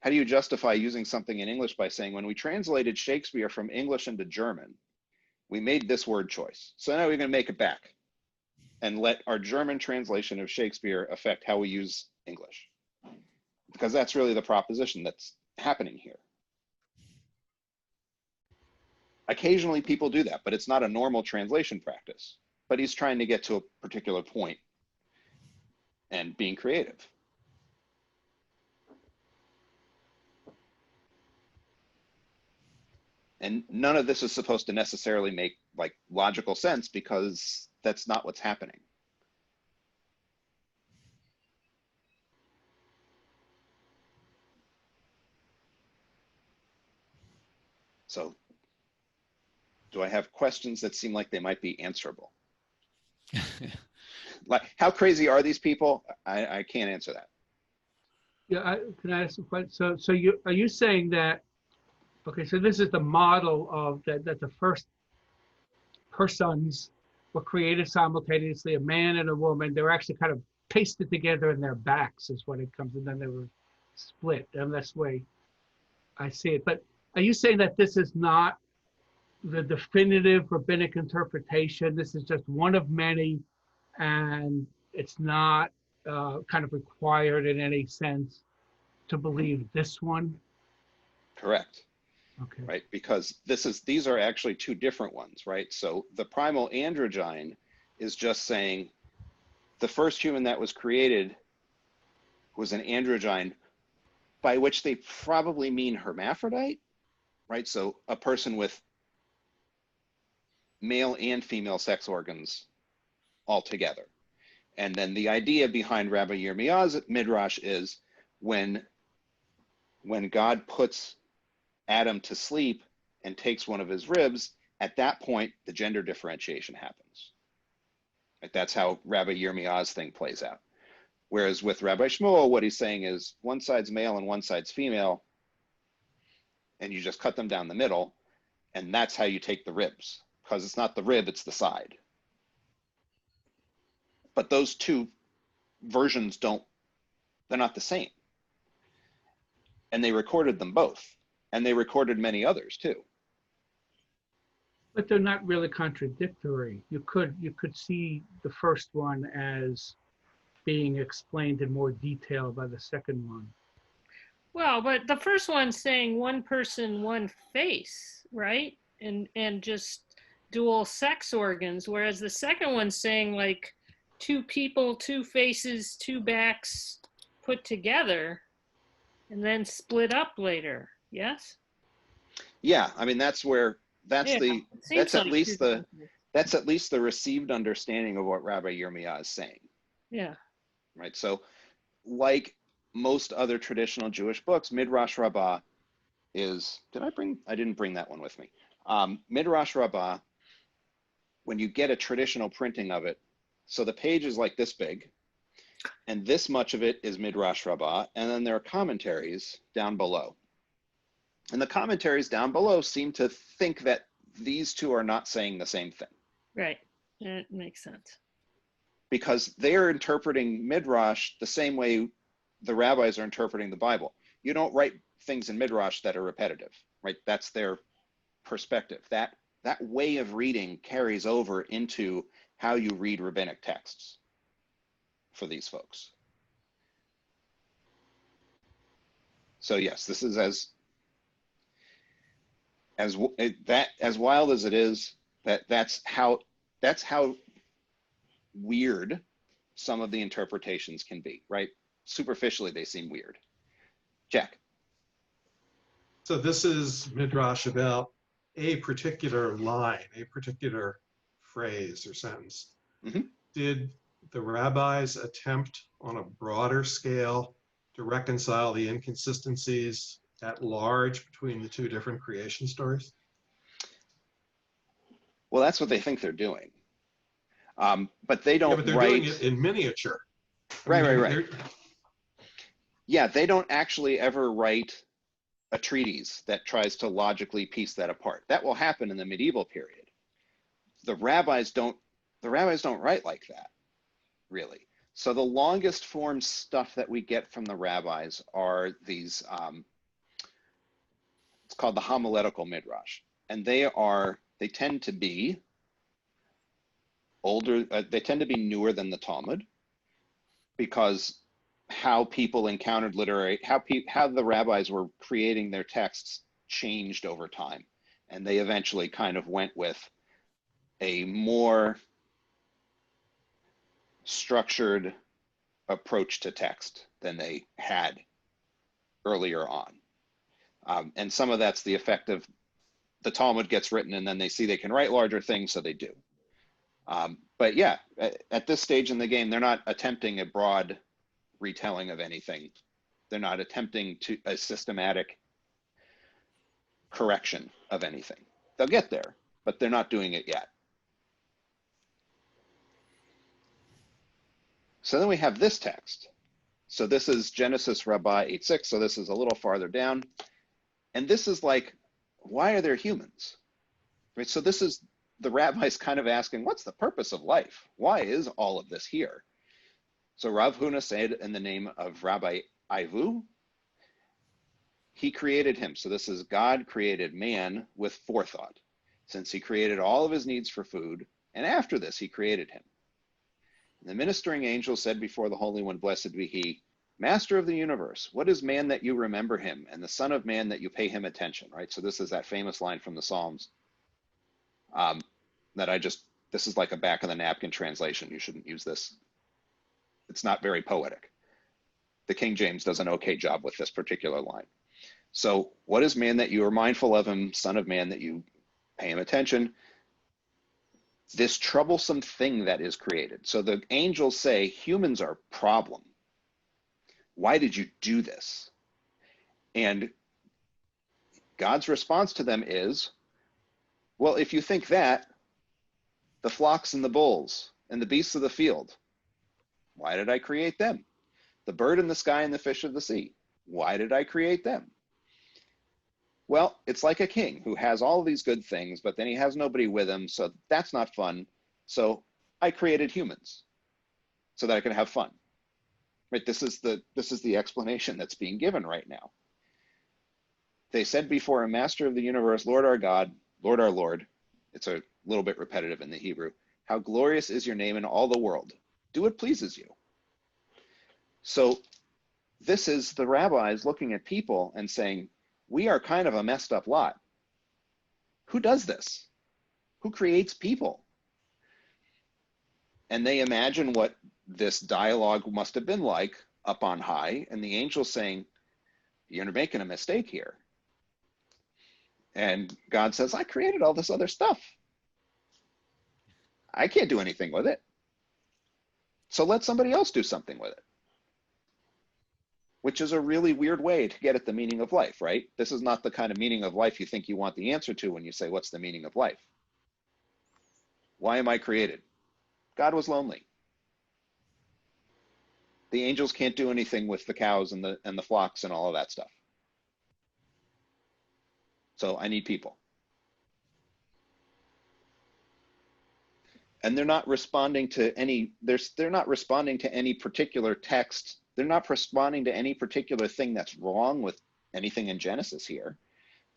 how do you justify using something in English by saying, when we translated Shakespeare from English into German, we made this word choice. So now we're going to make it back and let our German translation of Shakespeare affect how we use English. Because that's really the proposition that's happening here. Occasionally people do that, but it's not a normal translation practice. But he's trying to get to a particular point and being creative. And none of this is supposed to necessarily make like logical sense because that's not what's happening. So do I have questions that seem like they might be answerable? Like, how crazy are these people? I can't answer that. Yeah, can I ask a question? So are you saying that, okay, so this is the model of that the first persons were created simultaneously, a man and a woman. They were actually kind of pasted together in their backs is what it comes, and then they were split. And that's the way I see it. But are you saying that this is not the definitive rabbinic interpretation? This is just one of many, and it's not kind of required in any sense to believe this one? Correct. Okay. Right, because these are actually two different ones, right? So the primal androgyne is just saying the first human that was created was an androgyne, by which they probably mean hermaphrodite, right? So a person with male and female sex organs all together. And then the idea behind Rabbi Yirmiyah's Midrash is when God puts Adam to sleep and takes one of his ribs, at that point, the gender differentiation happens. Like, that's how Rabbi Yirmiyah's thing plays out. Whereas with Rabbi Shmuel, what he's saying is one side's male and one side's female, and you just cut them down the middle, and that's how you take the ribs, because it's not the rib, it's the side. But those two versions they're not the same. And they recorded them both. And they recorded many others too. But they're not really contradictory. You could see the first one as being explained in more detail by the second one. Well, but the first one's saying one person, one face, right? And just dual sex organs, whereas the second one's saying like two people, two faces, two backs put together and then split up later. Yes? Yeah, I mean that's at least the received understanding of what Rabbi Yirmiyah is saying. Yeah. Right. So like most other traditional Jewish books, Midrash Rabbah is, I didn't bring that one with me. Midrash Rabbah, when you get a traditional printing of it, so the page is like this big, and this much of it is Midrash Rabbah, and then there are commentaries down below. And the commentaries down below seem to think that these two are not saying the same thing. Right. That makes sense. Because they are interpreting Midrash the same way the rabbis are interpreting the Bible. You don't write things in Midrash that are repetitive, right? That's their perspective. That way of reading carries over into how you read rabbinic texts for these folks. So yes, this is as wild as it is, that's how weird some of the interpretations can be, right? Superficially, they seem weird. Jack. So this is Midrash about a particular line, a particular phrase or sentence. Mm-hmm. Did the rabbis attempt on a broader scale to reconcile the inconsistencies at large between the two different creation stories? Well, that's what they think they're doing. But they don't but they're doing it in miniature. Right. Yeah, they don't actually ever write a treatise that tries to logically piece that apart. That will happen in the medieval period. The rabbis don't write like that, really. So the longest form stuff that we get from the rabbis are these, it's called the homiletical midrash. And they tend to be older, they tend to be newer than the Talmud, because how people encountered how the rabbis were creating their texts changed over time. And they eventually kind of went with a more structured approach to text than they had earlier on. And some of that's the effect of the Talmud gets written and then they see they can write larger things, so they do. But yeah, at this stage in the game, they're not attempting a broad retelling of anything. They're not attempting a systematic correction of anything. They'll get there, but they're not doing it yet. So then we have this text. So this is Genesis Rabbah 8:6. So this is a little farther down. And this is like, why are there humans? Right? So this is the rabbis kind of asking, what's the purpose of life? Why is all of this here? So Rav Huna said in the name of Rabbi Ivu, he created him. So this is God created man with forethought, since he created all of his needs for food. And after this, he created him. And the ministering angel said before the Holy One, blessed be he, Master of the universe, what is man that you remember him, and the Son of Man that you pay him attention, right? So this is that famous line from the Psalms this is like a back of the napkin translation. You shouldn't use this. It's not very poetic. The King James does an okay job with this particular line. So what is man that you are mindful of him, Son of Man that you pay him attention? This troublesome thing that is created. So the angels say humans are a problem. Why did you do this? And God's response to them is, well, if you think that, the flocks and the bulls and the beasts of the field, why did I create them? The bird in the sky and the fish of the sea, why did I create them? Well, it's like a king who has all of these good things, but then he has nobody with him, so that's not fun. So I created humans so that I could have fun. Right? This is the explanation that's being given right now. They said before a master of the universe, Lord our God, Lord our Lord. It's a little bit repetitive in the Hebrew. How glorious is your name in all the world. Do what pleases you. So this is the rabbis looking at people and saying, we are kind of a messed up lot. Who does this? Who creates people? And they imagine what this dialogue must have been like up on high, and the angel saying, you're making a mistake here. And God says, I created all this other stuff. I can't do anything with it. So let somebody else do something with it. Which is a really weird way to get at the meaning of life, right? This is not the kind of meaning of life you think you want the answer to when you say, what's the meaning of life? Why am I created? God was lonely. The angels can't do anything with the cows and the flocks and all of that stuff. So I need people. And they're not responding to any, they're not responding to any particular text. They're not responding to any particular thing that's wrong with anything in Genesis here.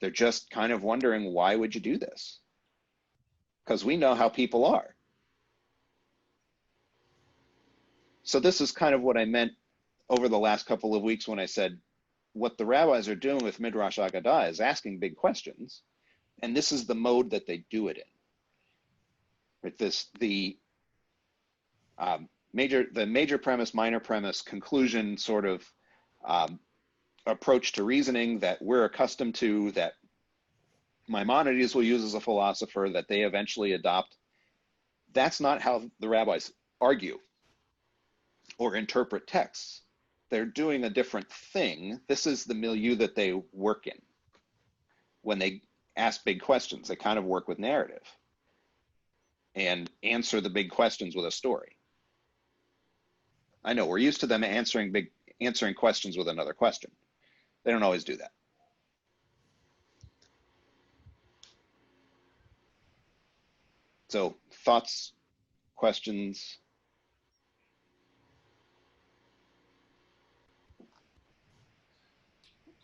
They're just kind of wondering, why would you do this? Because we know how people are. So this is kind of what I meant over the last couple of weeks when I said, what the rabbis are doing with Midrash Aggadah is asking big questions. And this is the mode that they do it in. With this, the major premise, minor premise, conclusion sort of approach to reasoning that we're accustomed to, that Maimonides will use as a philosopher, that they eventually adopt. That's not how the rabbis argue or interpret texts. They're doing a different thing. This is the milieu that they work in. When they ask big questions, they kind of work with narrative and answer the big questions with a story. I know we're used to them answering questions with another question. They don't always do that. So thoughts, questions?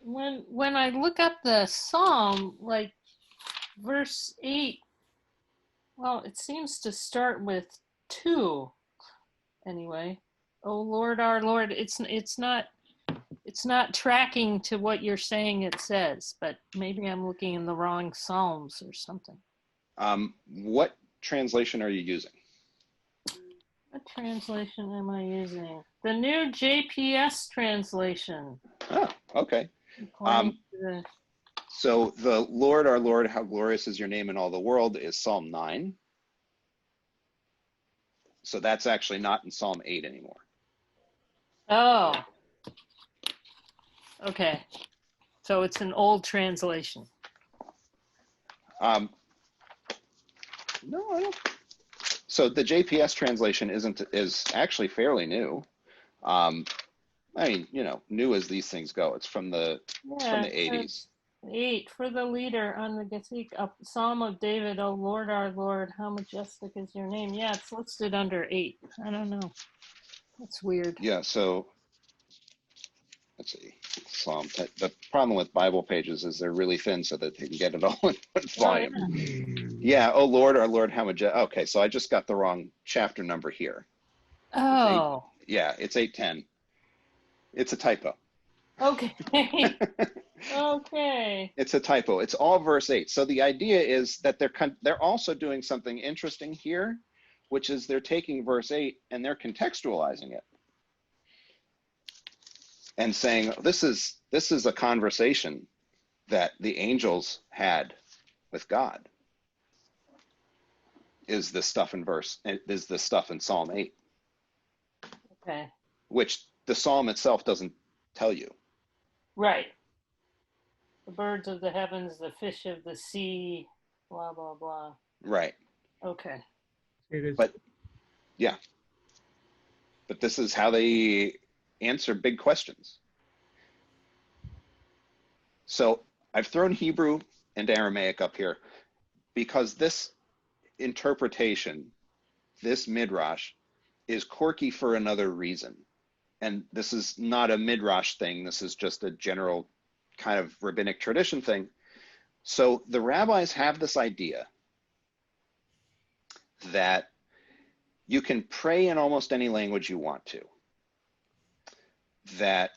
When I look up the Psalm, like verse 8, well, it seems to start with 2 anyway. Oh Lord, our Lord, it's not tracking to what you're saying it says, but maybe I'm looking in the wrong Psalms or something. What translation are you using? What translation am I using? The new JPS translation. Oh, okay. So the Lord, our Lord, how glorious is your name in all the world is Psalm 9. So that's actually not in Psalm 8 anymore. Oh, okay. So it's an old translation. No, I don't. So the JPS translation is actually fairly new. I mean, you know, new as these things go. It's from the 80s. 8 for the leader on the Gesik, a Psalm of David. Oh Lord, our Lord, how majestic is your name. Yeah, it's listed under 8. I don't know. That's weird. Yeah. So let's see. Psalm. The problem with Bible pages is they're really thin, so that they can get it all in one volume. Oh, yeah. Yeah. Oh Lord, our Lord, how majestic. Okay, so I just got the wrong chapter number here. Oh. It's 8:10. It's a typo. Okay. Okay. It's a typo. It's all verse 8. So the idea is that they're also doing something interesting here, which is they're taking verse 8 and they're contextualizing it and saying this is a conversation that the angels had with God. Is this stuff in Psalm 8? Okay. Which the psalm itself doesn't tell you. Right. The birds of the heavens, the fish of the sea, blah, blah, blah. Right. Okay. But yeah. But this is how they answer big questions. So I've thrown Hebrew and Aramaic up here because this interpretation, this midrash, is quirky for another reason. And this is not a midrash thing. This is just a general kind of rabbinic tradition thing. So the rabbis have this idea that you can pray in almost any language you want to, that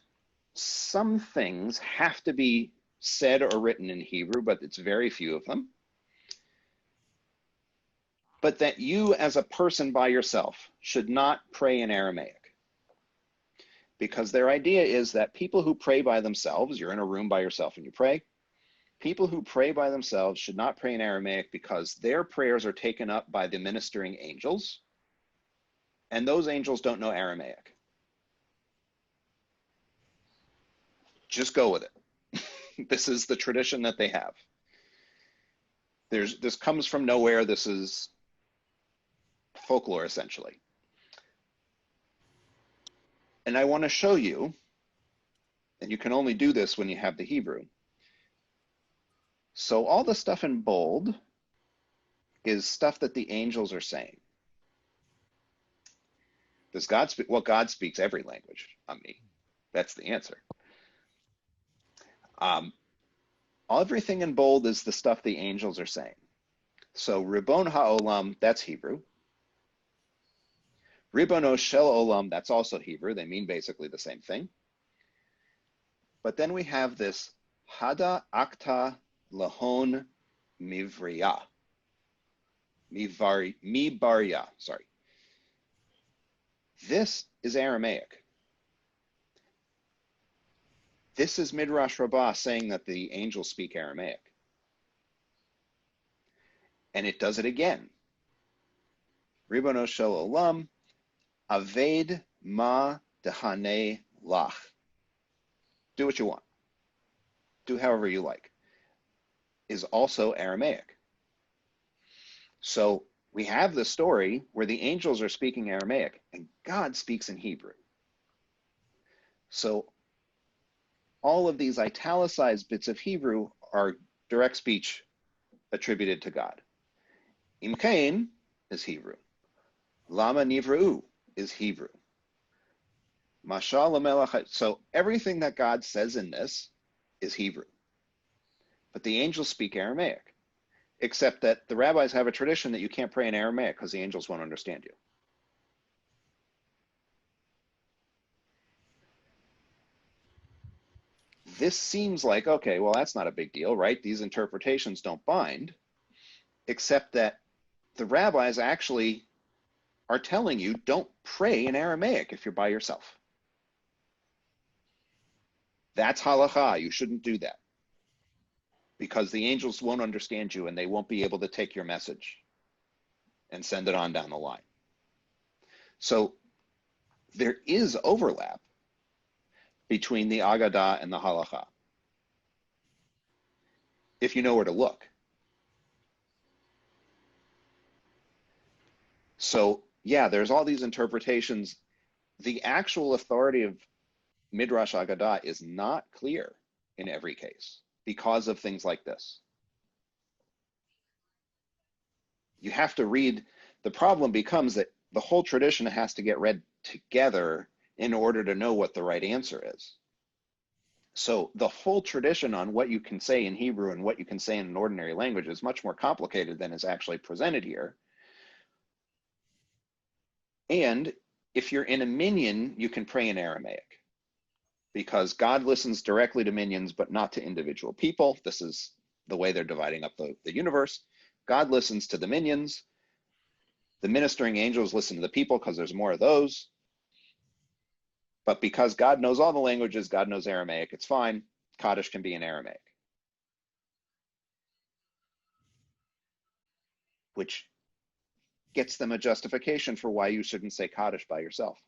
some things have to be said or written in Hebrew, but it's very few of them, but that you as a person by yourself should not pray in Aramaic. Because their idea is that people who pray by themselves, you're in a room by yourself and you pray, people who pray by themselves should not pray in Aramaic because their prayers are taken up by the ministering angels, and those angels don't know Aramaic. Just go with it. This is the tradition that they have. This comes from nowhere. This is folklore, essentially. And I want to show you, and you can only do this when you have the Hebrew. So all the stuff in bold is stuff that the angels are saying. Does God speak? Well, God speaks every language. That's the answer. Everything in bold is the stuff the angels are saying. So Ribbon ha'olam, that's Hebrew. Ribono shel olam, that's also Hebrew. They mean basically the same thing. But then we have this hada akta lahon mivarya. Sorry. This is Aramaic. This is Midrash Rabbah saying that the angels speak Aramaic. And it does it again. Ribono shel olam, aved ma dehane lach. Do what you want. Do however you like. Is also Aramaic. So we have the story where the angels are speaking Aramaic and God speaks in Hebrew. So all of these italicized bits of Hebrew are direct speech attributed to God. Imkain is Hebrew. Lama Nivra'u is Hebrew. Mashal Melech. So everything that God says in this is Hebrew. But the angels speak Aramaic, except that the rabbis have a tradition that you can't pray in Aramaic because the angels won't understand you. This seems like, okay, well, that's not a big deal, right? These interpretations don't bind, except that the rabbis actually are telling you don't pray in Aramaic if you're by yourself. That's halakha. You shouldn't do that. because the angels won't understand you and they won't be able to take your message and send it on down the line. So there is overlap between the Aggadah and the Halakha, if you know where to look. So yeah, there's all these interpretations. The actual authority of Midrash Aggadah is not clear in every case because of things like this. You have to read, the problem becomes that the whole tradition has to get read together in order to know what the right answer is. So the whole tradition on what you can say in Hebrew and what you can say in an ordinary language is much more complicated than is actually presented here. And if you're in a minyan, you can pray in Aramaic because God listens directly to minions, but not to individual people. This is the way they're dividing up the universe. God listens to the minions. The ministering angels listen to the people because there's more of those. But because God knows all the languages, God knows Aramaic, it's fine. Kaddish can be in Aramaic. Which gets them a justification for why you shouldn't say Kaddish by yourself.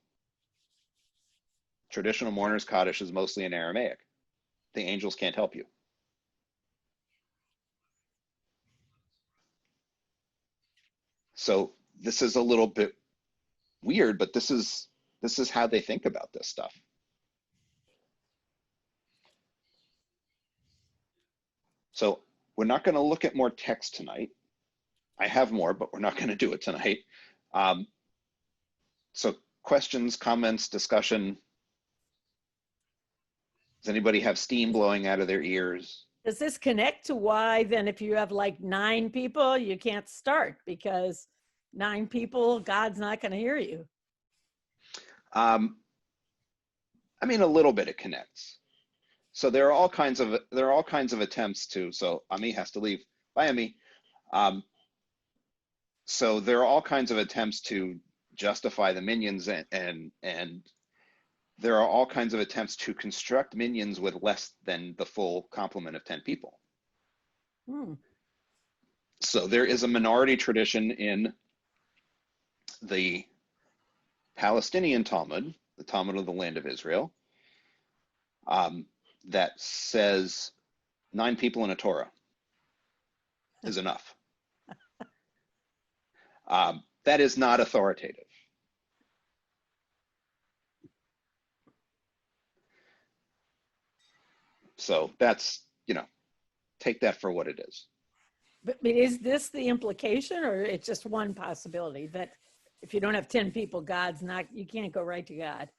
Traditional mourners' Kaddish is mostly in Aramaic. The angels can't help you. So this is a little bit weird, but this is how they think about this stuff. So we're not going to look at more text tonight. I have more, but we're not going to do it tonight. So questions, comments, discussion. Does anybody have steam blowing out of their ears? Does this connect to why then if you have like 9 people, you can't start because 9 people, God's not going to hear you? I mean, a little bit it connects. So there are all kinds of attempts to. So Ami has to leave. Bye, Ami. So there are all kinds of attempts to justify the minions, and there are all kinds of attempts to construct minions with less than the full complement of 10 people. So there is a minority tradition in the Palestinian Talmud, the Talmud of the Land of Israel, that says 9 people in a Torah is enough. That is not authoritative. So that's, take that for what it is. But is this the implication, or it's just one possibility that if you don't have 10 people, God's not, you can't go right to God?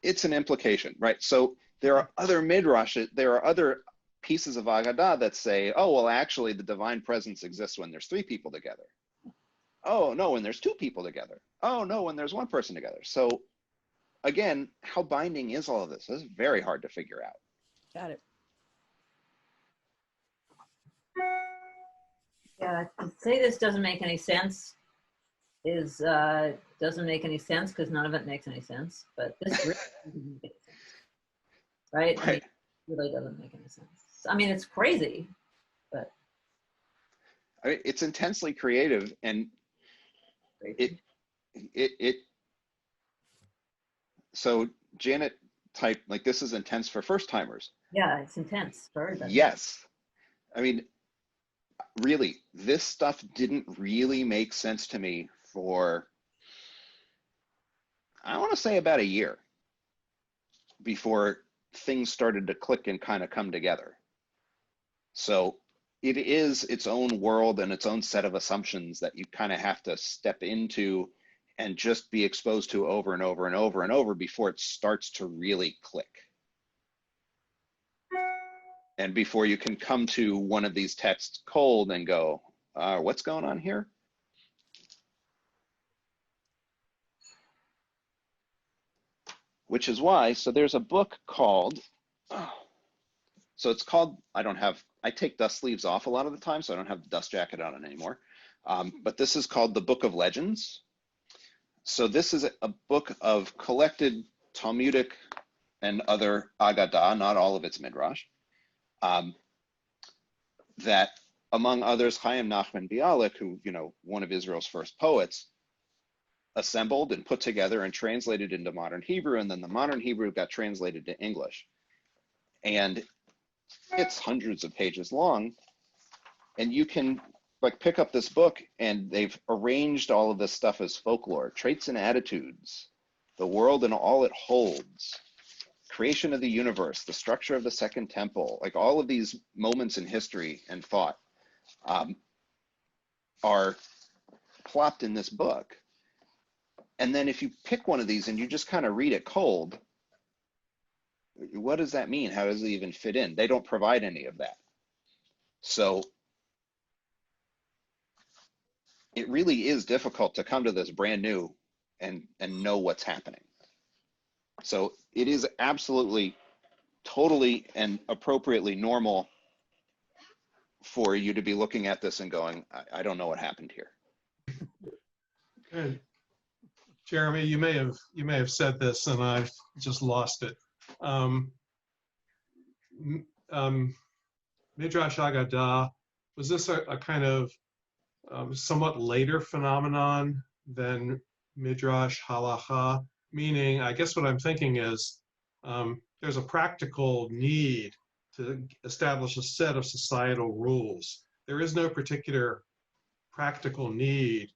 It's an implication, right? So there are other midrash, there are other pieces of Aggadah that say, oh, well, actually the divine presence exists when there's 3 people together. Oh, no, when there's 2 people together. Oh, no, when there's 1 person together. So again, how binding is all of this? This is very hard to figure out. Got it. Yeah, to say this doesn't make any sense is doesn't make any sense because none of it makes any sense. But this really doesn't make any sense, right? Right. I mean, it really doesn't make any sense. I mean, it's crazy, but I mean, it's intensely creative, and it so Janet typed, like, this is intense for first timers. yeah, it's intense. Sorry. Yes. I mean, really, this stuff didn't really make sense to me for, I want to say, about a year before things started to click and kind of come together. So it is its own world and its own set of assumptions that you kind of have to step into and just be exposed to over and over and over and over before it starts to really click. And before you can come to one of these texts cold and go, what's going on here? Which is why, so there's a book called, so it's called, I take dust sleeves off a lot of the time, so I don't have the dust jacket on anymore. But this is called The Book of Legends. So this is a book of collected Talmudic and other Aggadah, not all of it's Midrash, that among others, Chaim Nachman Bialik, who, one of Israel's first poets, assembled and put together and translated into modern Hebrew, and then the modern Hebrew got translated to English. And it's hundreds of pages long, and you can pick up this book and they've arranged all of this stuff as folklore, traits and attitudes, the world and all it holds, creation of the universe, the structure of the second temple, all of these moments in history and thought are plopped in this book. And then if you pick one of these and you just kind of read it cold, what does that mean? How does it even fit in? They don't provide any of that. So it really is difficult to come to this brand new and know what's happening. So it is absolutely, totally, and appropriately normal for you to be looking at this and going, I don't know what happened here. Okay. Jeremy, you may have said this and I've just lost it. Midrash Aggadah, was this a kind of somewhat later phenomenon than Midrash Halacha? Meaning, I guess what I'm thinking is there's a practical need to establish a set of societal rules. There is no particular practical need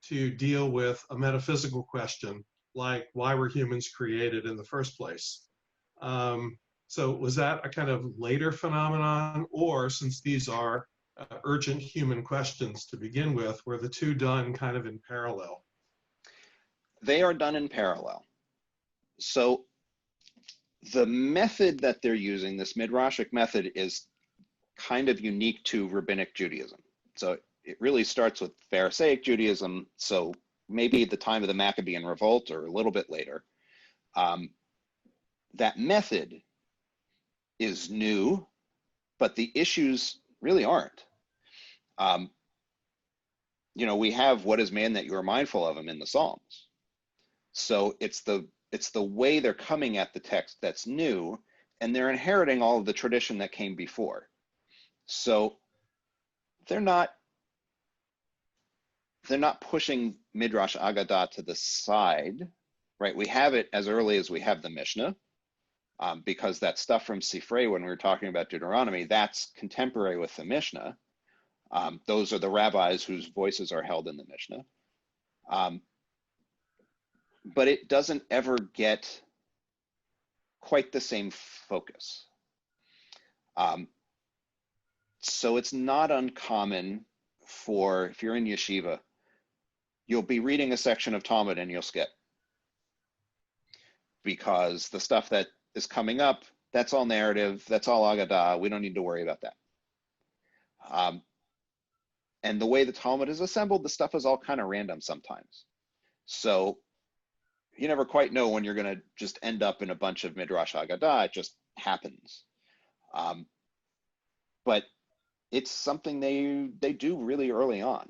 to deal with a metaphysical question like why were humans created in the first place. So was that a kind of later phenomenon, or since these are urgent human questions to begin with, were the two done kind of in parallel? They are done in parallel. So the method that they're using, this midrashic method, is kind of unique to rabbinic Judaism. So it really starts with Pharisaic Judaism, so maybe at the time of the Maccabean revolt or a little bit later. That method is new, but the issues really aren't. We have what is man that you are mindful of him in the Psalms. So it's the way they're coming at the text that's new, and they're inheriting all of the tradition that came before. So they're not pushing Midrash Aggadah to the side, right? We have it as early as we have the Mishnah, because that stuff from Sifrei, when we were talking about Deuteronomy, that's contemporary with the Mishnah. Those are the rabbis whose voices are held in the Mishnah. But it doesn't ever get quite the same focus. So it's not uncommon for, if you're in yeshiva, you'll be reading a section of Talmud and you'll skip, because the stuff that is coming up, that's all narrative, that's all Aggadah, we don't need to worry about that. And the way the Talmud is assembled, the stuff is all kind of random sometimes. So you never quite know when you're going to just end up in a bunch of Midrash Aggadah. It just happens. But it's something they do really early on.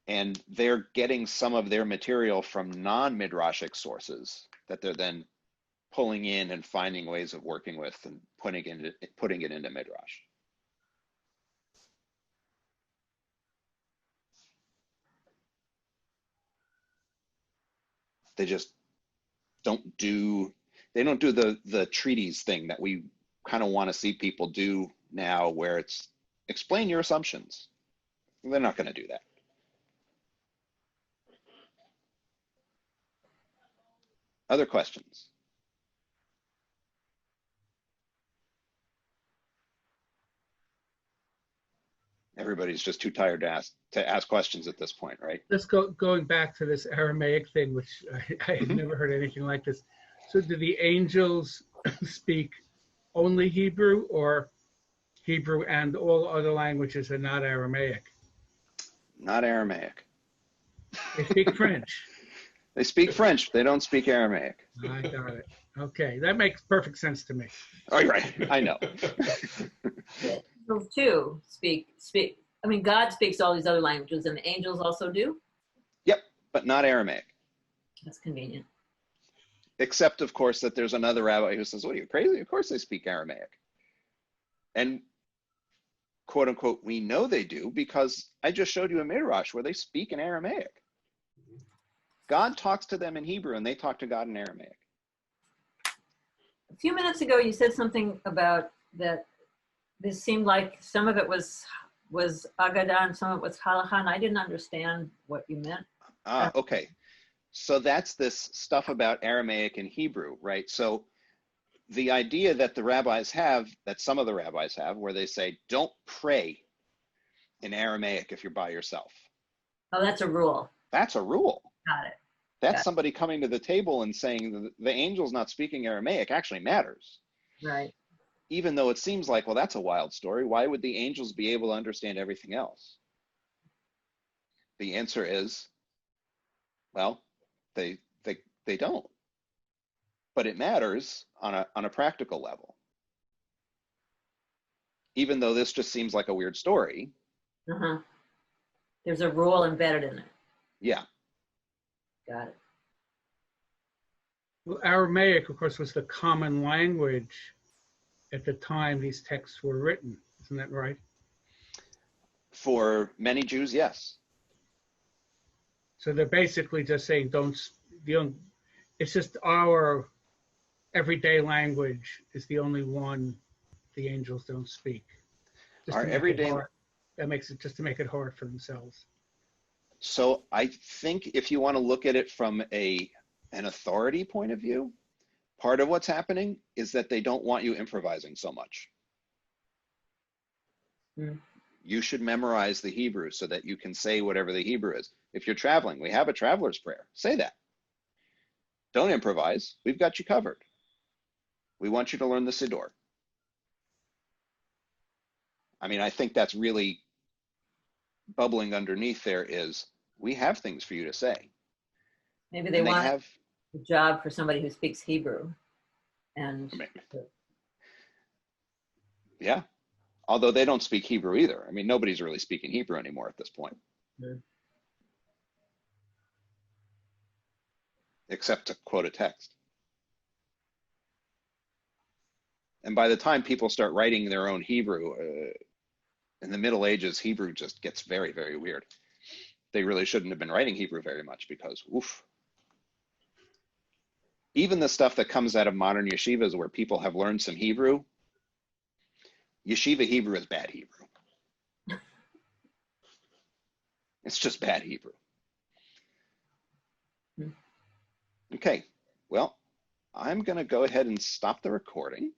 And they're getting some of their material from non-Midrashic sources that they're then pulling in and finding ways of working with and putting it into Midrash. They just don't do the treatise thing that we kind of want to see people do now, where it's explain your assumptions. They're not going to do that. Other questions? Everybody's just too tired to ask questions at this point, right? Just going back to this Aramaic thing, which I had never heard anything like this. So do the angels speak only Hebrew, or Hebrew and all other languages are not Aramaic? Not Aramaic. They speak French. They speak French, but they don't speak Aramaic. I got it. Okay, that makes perfect sense to me. Oh, you're right. I know. Angels too speak. I mean, God speaks all these other languages, and the angels also do? Yep, but not Aramaic. That's convenient. Except, of course, that there's another rabbi who says, what are you, crazy? Of course they speak Aramaic. And quote unquote, we know they do because I just showed you a Midrash where they speak in Aramaic. God talks to them in Hebrew and they talk to God in Aramaic. A few minutes ago, you said something about that this seemed like some of it was Aggadah and some of it was Halacha, and I didn't understand what you meant. Okay. So that's this stuff about Aramaic and Hebrew, right? So the idea that the rabbis have, that some of the rabbis have, where they say, don't pray in Aramaic if you're by yourself. Oh, that's a rule. That's a rule. Got it. That's somebody coming to the table and saying the angel's not speaking Aramaic actually matters. Right. Even though it seems like, well, that's a wild story. Why would the angels be able to understand everything else? The answer is, well, they don't. But it matters on a practical level. Even though this just seems like a weird story. Uh-huh. There's a rule embedded in it. Yeah. Got it. Well, Aramaic, of course, was the common language at the time these texts were written. Isn't that right? For many Jews, yes. So they're basically just saying, it's just our everyday language is the only one the angels don't speak. Just Our everyday, that makes it just to make it hard for themselves. So I think if you want to look at it from an authority point of view, part of what's happening is that they don't want you improvising so much. Mm. You should memorize the Hebrew so that you can say whatever the Hebrew is. If you're traveling, we have a traveler's prayer. Say that. Don't improvise. We've got you covered. We want you to learn the Siddur. I mean, I think that's really bubbling underneath there is we have things for you to say. Maybe they want a job for somebody who speaks Hebrew. And yeah, although they don't speak Hebrew either. I mean, nobody's really speaking Hebrew anymore at this point. Mm. Except to quote a text. And by the time people start writing their own Hebrew, in the Middle Ages, Hebrew just gets very, very weird. They really shouldn't have been writing Hebrew very much because, oof. Even the stuff that comes out of modern yeshivas where people have learned some Hebrew, yeshiva Hebrew is bad Hebrew. It's just bad Hebrew. Okay, well, I'm going to go ahead and stop the recording.